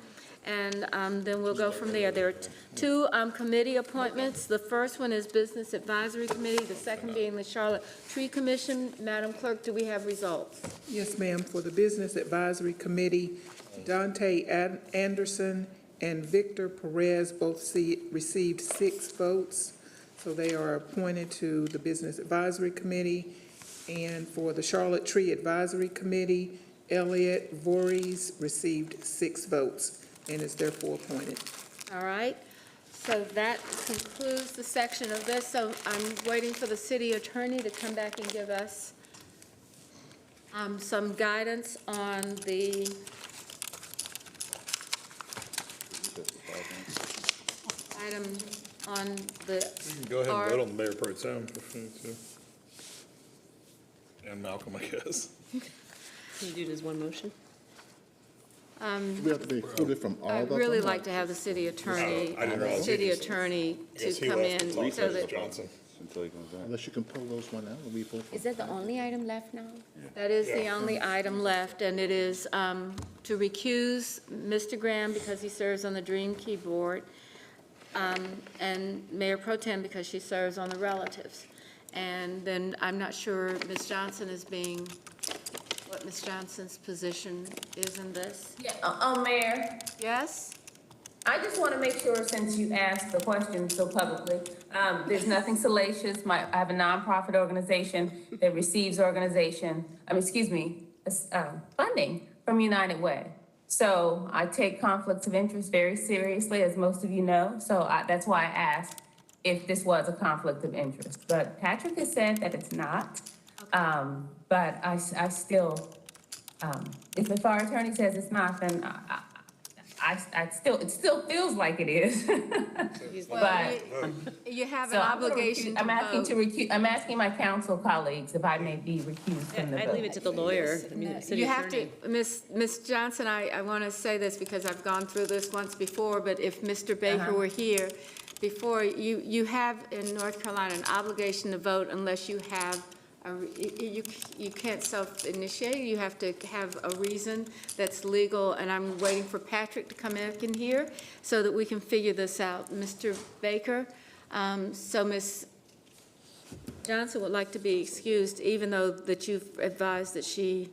And then we'll go from there. There are two committee appointments. The first one is Business Advisory Committee, the second being the Charlotte Tree Commission. Madam Clerk, do we have results? Yes, ma'am. For the Business Advisory Committee, Dante Anderson and Victor Perez both received 6 votes. So they are appointed to the Business Advisory Committee. And for the Charlotte Tree Advisory Committee, Elliot Voorhees received 6 votes and is therefore appointed. All right. So that concludes the section of this. So I'm waiting for the city attorney to come back and give us some guidance on the item on the. Go ahead and R. vote on the Mayor Pro Tem if you need to. And Malcolm, I guess. Can you do it as one motion? We have to be excluded from all of them? I'd really like to have the city attorney, I didn't realize city he was- attorney I to guess he come left in to talk so to that. Johnson. Until he comes back. Unless you can pull those one out, we both. Is that the only item left now? That is the only item left, and it is to recuse Mr. Graham because he serves on the Dream Key Board, and Mayor Pro Tem because she serves on the Relatives. And then I'm not sure Ms. Johnson is being, what Ms. Johnson's position is in this. Yeah, Mayor, Yes? I just want to make sure, since you asked the question so publicly, there's nothing salacious. I have a nonprofit organization that receives funding from United Way. So I take conflicts of interest very seriously, as most of you know. So that's why I asked if this was a conflict of interest. But Patrick has said that it's not. But I still, if our attorney says it's not, then it still feels like it is. But You have an so I'm gonna obligation to I'm asking vote. to recuse, I'm asking my council colleagues if I may be recused from the vote. I'd leave it to the lawyer, I mean, the city You have to, attorney. Ms. Johnson, I want to say this because I've gone through this once before, but if Mr. Baker were here before, you have in North Carolina an obligation to vote unless you have, you can't self-initiate, you have to have a reason that's legal, and I'm waiting for Patrick to come back in here so that we can figure this out. Mr. Baker, so Ms. Johnson would like to be excused, even though that you've advised that she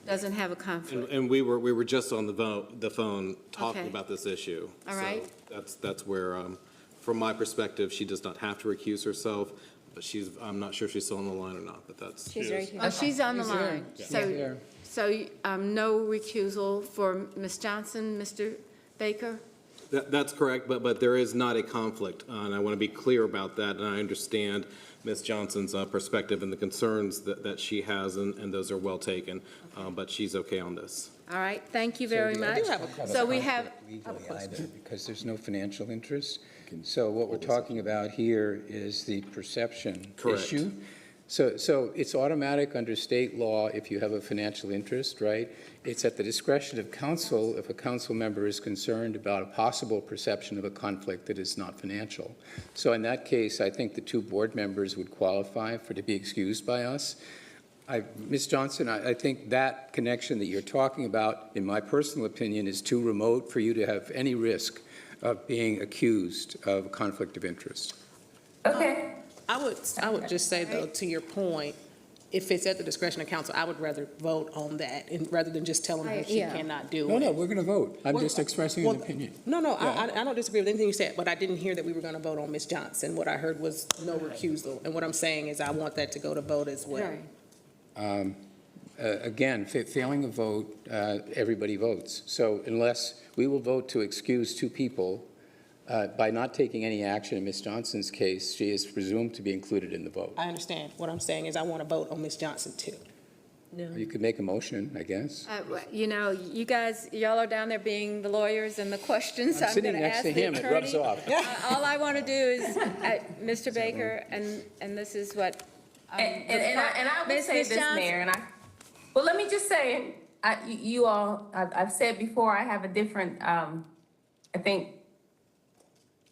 doesn't have a conflict. And we were just on the phone talking Okay. about this issue. All right. So that's where, from my perspective, she does not have to recuse herself, but I'm not sure if she's still on the line or not, but that's. She's right here. Oh, she's on the She's here. line. So no recusal for Ms. Johnson, Mr. Baker? That's correct, but there is not a conflict, and I want to be clear about that, and I understand Ms. Johnson's perspective and the concerns that she has, and those are well taken, but she's okay on this. All right, thank you very much. So we have, Legally either, because there's no financial interest. So what we're talking about here is the perception Correct. issue. So it's automatic under state law if you have a financial interest, right? It's at the discretion of council if a council member is concerned about a possible perception of a conflict that is not financial. So in that case, I think the 2 board members would qualify to be excused by us. Ms. Johnson, I think that connection that you're talking about, in my personal opinion, is too remote for you to have any risk of being accused of a conflict of interest. Okay. I would just say, though, to your point, if it's at the discretion of council, I would rather vote on that, and rather than just telling her she yeah. cannot do No, it. no, we're going to vote. I'm just expressing an Well, opinion. No, I don't disagree with anything you said, but I didn't hear that we were going to vote on Ms. Johnson. What I heard was no recusal, and what I'm saying is I want that to go to vote as well. Right. Again, failing a vote, everybody votes. So unless, we will vote to excuse two people. By not taking any action in Ms. Johnson's case, she is presumed to be included in the vote. I understand. What I'm saying is I want to vote on Ms. Johnson too. You could make a motion, I guess. You know, you guys, y'all are down there being the lawyers and the questions. I'm sitting gonna next ask to the him, it rubs attorney. off. All I want to do is, Mr. Baker, and this is what. And I would Ms. say this, Johnson? Mayor, well, let me just say, you all, I've said before, I have a different, I think,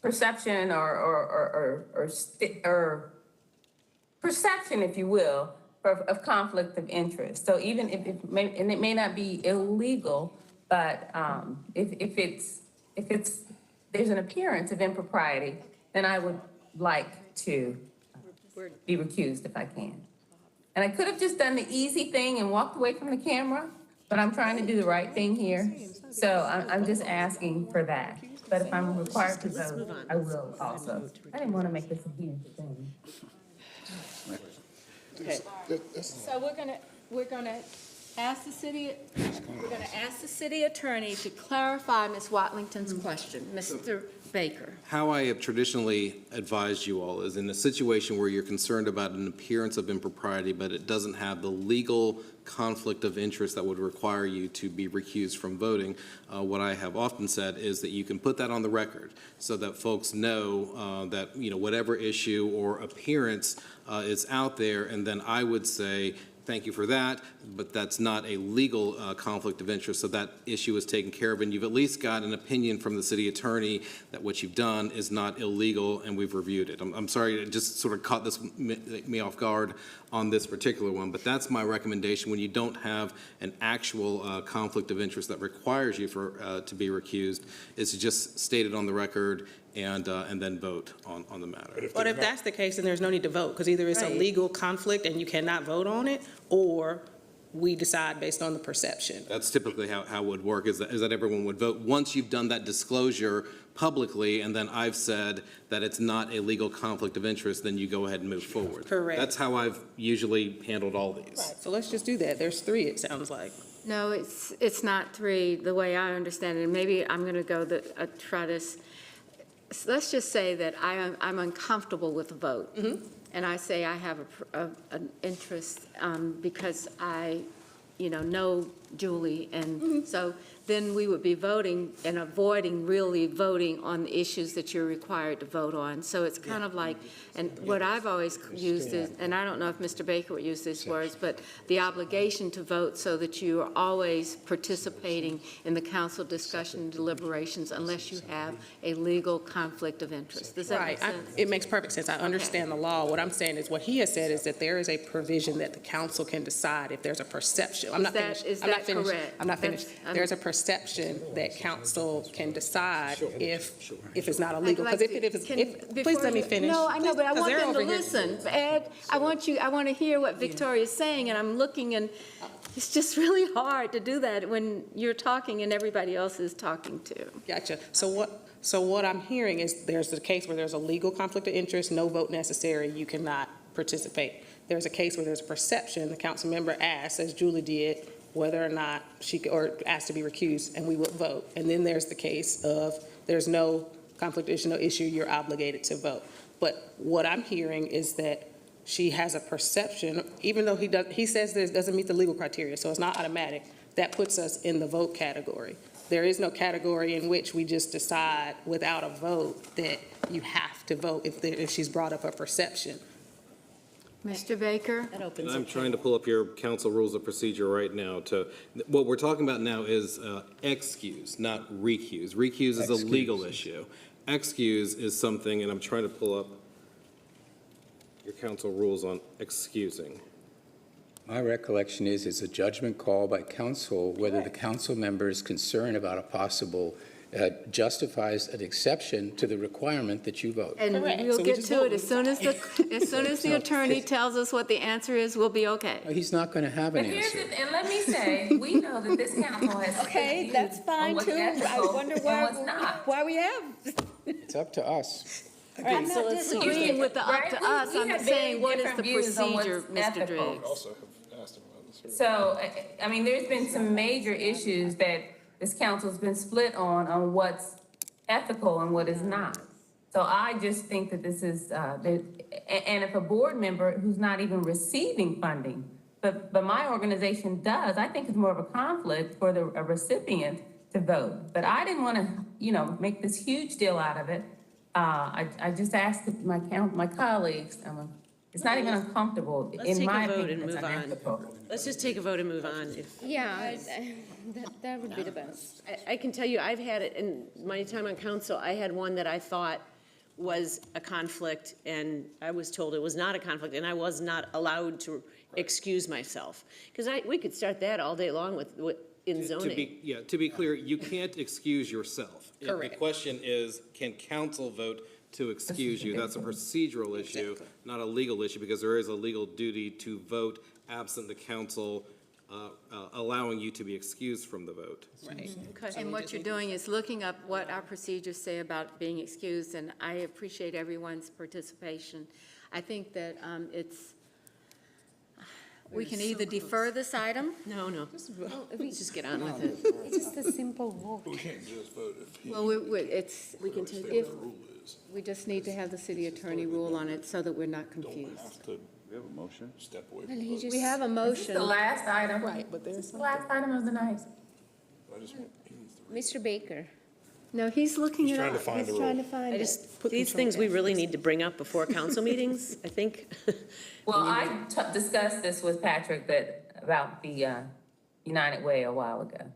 perception or perception, if you will, of conflict of interest. So even if and it may not be illegal, but if there's an appearance of impropriety, then I would like to be recused if I can. And I could have just done the easy thing and walked away from the camera, but I'm trying to do the right thing here. So I'm just asking for that. But if I'm required to vote, I will also. I didn't want to make this a huge thing. Okay. So we're gonna ask the city attorney to clarify Ms. Watlington's question. Mr. Baker. How I have traditionally advised you all is in a situation where you're concerned about an appearance of impropriety, but it doesn't have the legal conflict of interest that would require you to be recused from voting, what I have often said is that you can put that on the record so that folks know that, you know, whatever issue or appearance is out there, and then I would say, thank you for that, but that's not a legal conflict of interest, so that issue is taken care of, and you've at least got an opinion from the city attorney that what you've done is not illegal, and we've reviewed it. I'm sorry, it just sort of caught me off guard on this particular one, but that's my recommendation when you don't have an actual conflict of interest that requires you to be recused, is to just state it on the record and then vote on the matter. But if that's the case, then there's no need to vote, because either it's a legal conflict and you cannot vote on it, or we decide based on the perception. That's typically how it would work, is that everyone would vote. Once you've done that disclosure publicly, and then I've said that it's not a legal conflict of interest, then you go ahead and move forward. Correct. That's how I've usually handled all these. Right, so let's just do that. There's 3, it sounds like. No, it's not 3, the way I understand it. And maybe I'm going to go try this. Let's just say that I'm uncomfortable with the vote. Mm-hmm. And I say I have an interest because I, know Julie. And so then we would be voting and avoiding really voting on the issues that you're required to vote on. So it's kind of like, and what I've always used is, and I don't know if Mr. Baker would use these words, but the obligation to vote so that you are always participating in the council discussion and deliberations unless you have a legal conflict of interest. Does that make sense? It makes perfect sense. I understand the law. What I'm saying is what he has said is that there is a provision that the council can decide if there's a perception. I'm not finished. Is I'm not that finished. correct? I'm not finished. There's a perception that council can decide if it's not illegal. Because please let me finish. No, I know, but I want them to over here. listen. Ed, I want to hear what Victoria's saying, and I'm looking, and it's just really hard to do that when you're talking and everybody else is talking too. Gotcha. So what I'm hearing is there's a case where there's a legal conflict of interest, no vote necessary, you cannot participate. There's a case where there's a perception, the council member asks, as Julie did, whether or not or asked to be recused, and we would vote. And then there's the case of there's no conflict of interest, no issue, you're obligated to vote. But what I'm hearing is that she has a perception, even though he says this doesn't meet the legal criteria, so it's not automatic, that puts us in the vote category. There is no category in which we just decide without a vote that you have to vote if she's brought up a perception. Mr. Baker? I'm trying to pull up your council rules of procedure right now. What we're talking about now is excuse, not recuse. Recuse is a legal issue. Excuse is something, and I'm trying to pull up your council rules on excusing. My recollection is it's a judgment call by council whether the council member is concerned about a possible justifies an exception to the requirement that you vote. And Correct. we'll So we get just to vote. it as soon as the attorney tells us what the answer is, we'll be okay. He's not going to have But an here's answer. the, and let me say, we know that this council has. Okay, that's fine too. I wonder why we have. It's up to us. I'm not disagreeing with the up to Right? us, We I'm have saying, very what is different the views on what's procedure, Mr. ethical. Driggs? Also have asked him about this. So, I mean, there's been some major issues that this council's been split on what's ethical and what is not. So I just think that this is, and if a board member who's not even receiving funding, but my organization does, I think it's more of a conflict for a recipient to vote. But I didn't want to, make this huge deal out of it. I just asked my colleagues, it's not even uncomfortable, Let's in take my a vote opinion, and it's move on. unethical. Let's just take a vote and move on. Yeah, that would be the best. I can tell you, I've had it, in my time on council, I had one that I thought was a conflict, and I was told it was not a conflict, and I was not allowed to excuse myself. Because we could start that all day long in zoning. To be clear, you can't excuse yourself. Correct. The question is, can council vote to excuse you? That's a procedural issue, not a legal issue, because there is a legal duty to vote absent the council allowing you to be excused from the vote. Right. And what you're doing is looking up what our procedures say about being excused, and I appreciate everyone's participation. I think that we can either defer this item. No. Let's just get on with it. It's just a simple vote. We can't just vote if he. Well, we can take, if, we just need to have the city attorney rule on it so that we're not confused. We have a motion? Step away. Well, he just. We have a This is motion. the last item. Right, but there's This is the last item of the night. Mr. Baker. No, he's looking it trying to up. find He's the trying rule. to find I it. just, these things we really need to bring up before council meetings, I think. Well, I discussed this with Patrick about the United Way a while ago.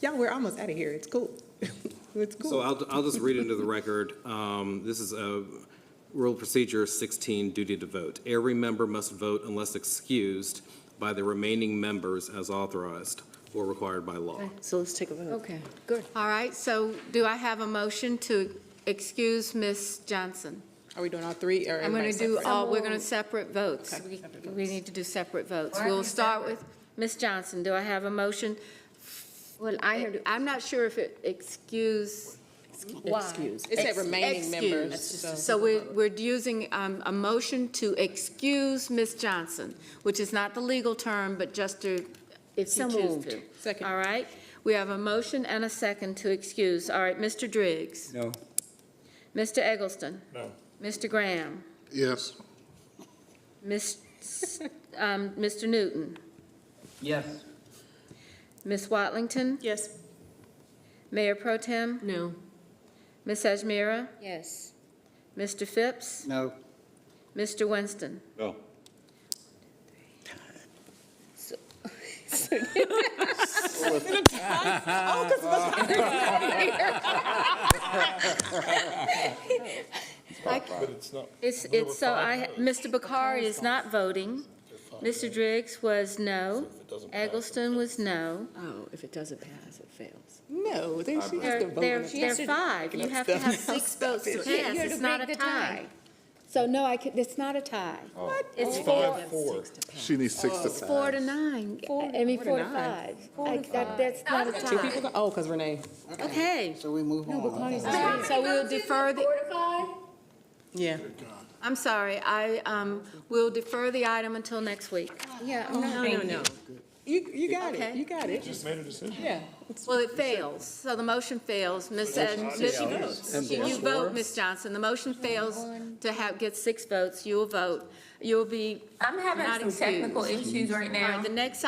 y'all, we're almost out of here. It's cool. It's cool. So I'll just read into the record. This is Rule Procedure 16, duty to vote. Every member must vote unless excused by the remaining members as authorized or required by law. So let's take a vote. Okay, good. All right, so do I have a motion to excuse Ms. Johnson? Are we doing all three or I'm going to everybody do separate? all, we're going to separate votes. We need to do separate votes. We'll start with Ms. Johnson. Do I have a motion? Well, I'm not sure if it excuse. Excuse. It said remaining members. Excuse. So we're using a motion to excuse Ms. Johnson, which is not the legal term, but just to, if you choose to. Second. All right? We have a motion and a second to excuse. All right, Mr. Driggs. No. Mr. Eggleston. No. Mr. Graham. Yes. Mr. Newton. Yes. Ms. Watlington. Yes. Mayor Pro Tem. No. Ms. Ajmira. yes. Mr. Phipps. No. Mr. Winston. No. But it's not. It's so Mr. Bakari is not voting. Mr. Driggs was no. Eggleston was no. Oh, if it doesn't pass, it fails. No, she has to vote. They're on it. five. You have to have 6 votes to pass. It's not a tie. So no, it's not a tie. It's 4. She needs 6 to It's pass. 4 to 9. I mean, 4 to 5. That's not a Two tie. people go, oh, because Renee. Okay. So we move on. So we'll defer the, Yeah. I'm sorry, we'll defer the item until next week. Yeah, No. You got Okay. it. You got it. Just made a decision. Yeah. Well, it fails, so the motion fails. You vote, Ms. Johnson. The motion fails to get 6 votes. You will vote. You will be I'm having not some technical excused. issues right All right, now. the next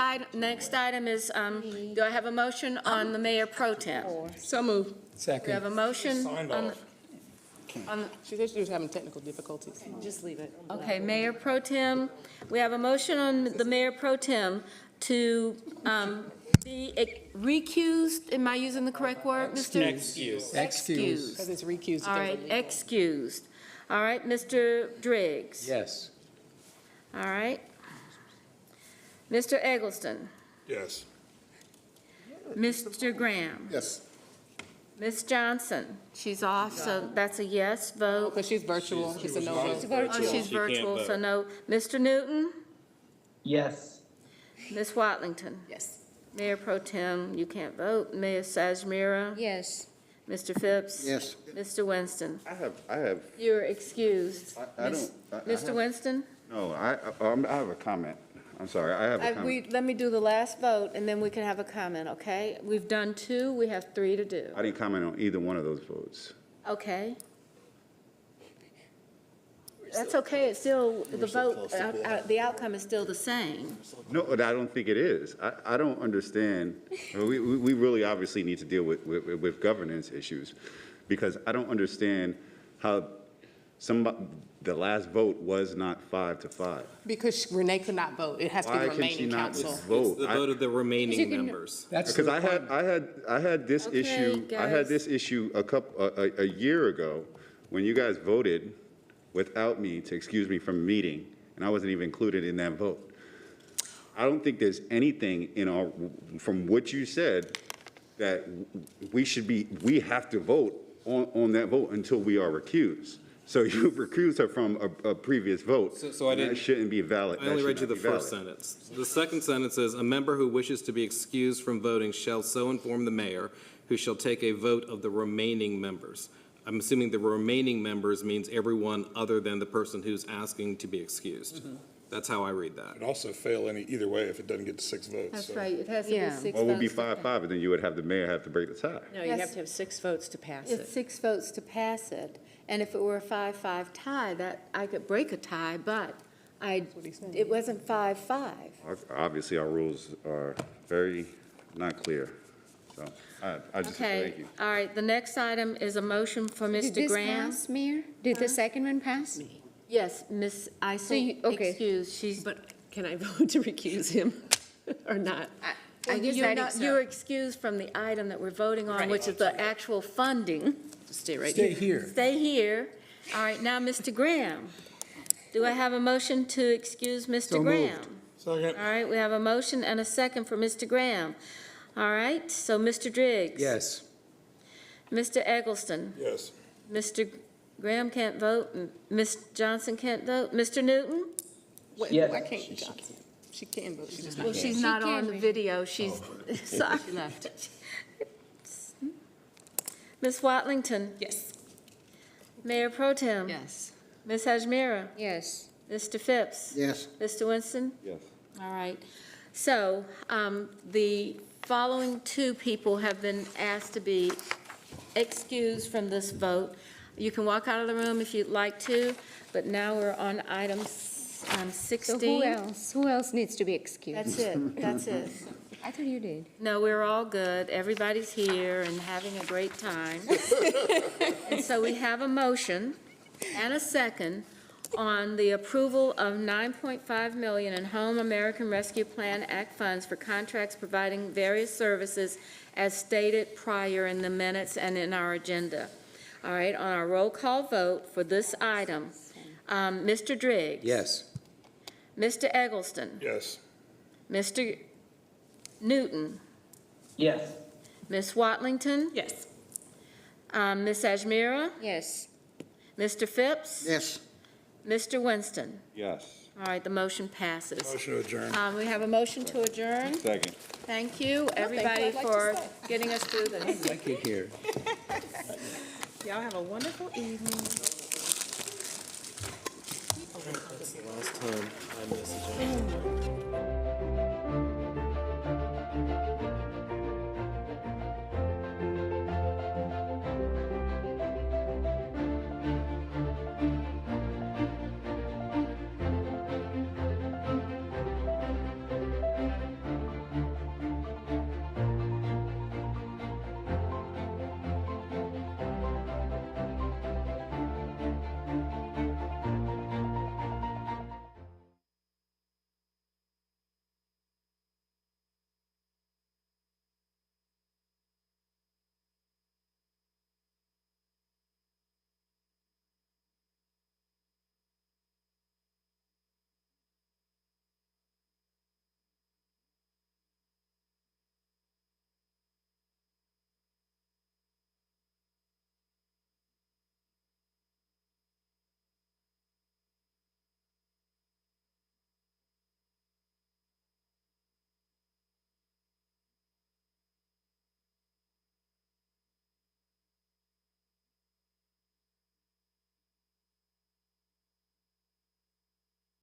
item is, do I have a motion on the mayor pro tem? So move. We have Second. a motion Signed on, off. She said she was having technical difficulties. Just leave it. okay, mayor pro tem. We have a motion on the mayor pro tem to be recused. Am I using the correct word, Mr.? Excuse. Because it's recused. All right, excused. All right, Mr. Driggs. Yes. All right. Mr. Eggleston. Yes. Mr. Graham? Yes. Ms. Johnson? She's off, so that's a yes vote. Because she's virtual, she's a no vote. Oh, she's She can't virtual, so vote. no. Mr. Newton? Yes. Ms. Watlington? Yes. Mayor Pro Tem, you can't vote. Mayor Sajmira? Yes. Mr. Phipps? Yes. Mr. Winston? I have, You're excused. I Miss- don't- I Mr. have- Winston? no, I have a comment. I'm sorry, I have a comment. Let me do the last vote, and then we can have a comment, okay? We've done 2, we have 3 to do. I didn't comment on either one of those votes. Okay. That's okay, it's still, the vote, the outcome is still the same. No, I don't think it is. I don't understand. We really obviously need to deal with governance issues, because I don't understand how the last vote was not 5-5. Because Renee could not vote. It has to be Why the can she remaining not council. vote? It's the vote of the remaining members. Because I had this Okay, issue, I had guys. this issue a year ago when you guys voted without me to excuse me from a meeting, and I wasn't even included in that vote. I don't think there's anything from what you said that we have to vote on that vote until we are recused. So you recused her from a previous vote. So I and didn't. That shouldn't be valid. I only That read you should the not be first valid. sentence. The second sentence says, "A member who wishes to be excused from voting shall so inform the mayor, who shall take a vote of the remaining members." I'm assuming the remaining members means everyone other than the person who's asking to be excused. That's how I read that. It'd also fail either way if it doesn't get to 6 votes. That's so. right, it has to be Yeah. 6 votes. Well, it would be to 5-5, and then you would have the mayor have to break the tie. No, you Yes. have to have 6 votes to pass It's it. 6 votes to pass it, and if it were a 5-5 tie, that, I could break a tie, but it wasn't 5-5. Obviously, our rules are very not clear, so I just thank Okay, you. all right, the next item is a motion for Did Mr. this Graham. pass, Mayor? Did the second one pass? Yes, Ms. Isel, okay. excused, she's. But can I vote to recuse him or not? I guess You're that not- is, You're excused from the item that we're voting on, Right. which is the actual funding. Just stay right Stay here. here. Stay here. All right, now, Mr. Graham. Do I have a motion to excuse Mr. So Graham? moved. Second. All right, we have a motion and a second for Mr. Graham. All right, so Mr. Driggs. Yes. Mr. Eggleston. Yes. Mr. Graham can't vote, and Ms. Johnson can't vote. Mr. Newton? Yes. Why can't Johnson? She can vote, she just Well, not she's here. not on the video, she's, sorry. She left. Ms. Watlington? Yes. Mayor Pro Tem? Yes. Ms. Hajmira? yes. Mr. Phipps? Yes. Mr. Winston? Yes. All right. So the following 2 people have been asked to be excused from this vote. You can walk out of the room if you'd like to, but now we're on item 16. So who else needs to be excused? That's it, that's it. I thought you did. No, we're all good. Everybody's here and having a great time. And so we have a motion and a second on the approval of $9.5 million in Home American Rescue Plan Act funds for contracts providing various services as stated prior in the minutes and in our agenda. All right, on our roll call vote for this item, Mr. Driggs. Yes. Mr. Eggleston. Yes. Mr. Newton. Yes. Ms. Watlington. Yes. Ms. Ajmira. Yes. Mr. Phipps. Yes. Mr. Winston. Yes. All right, the motion passes. Motion to adjourn. We have a motion to adjourn. Second. Thank you, everybody, I'd like to for stay. getting us through this. Like it here. Y'all have a wonderful evening. Last time.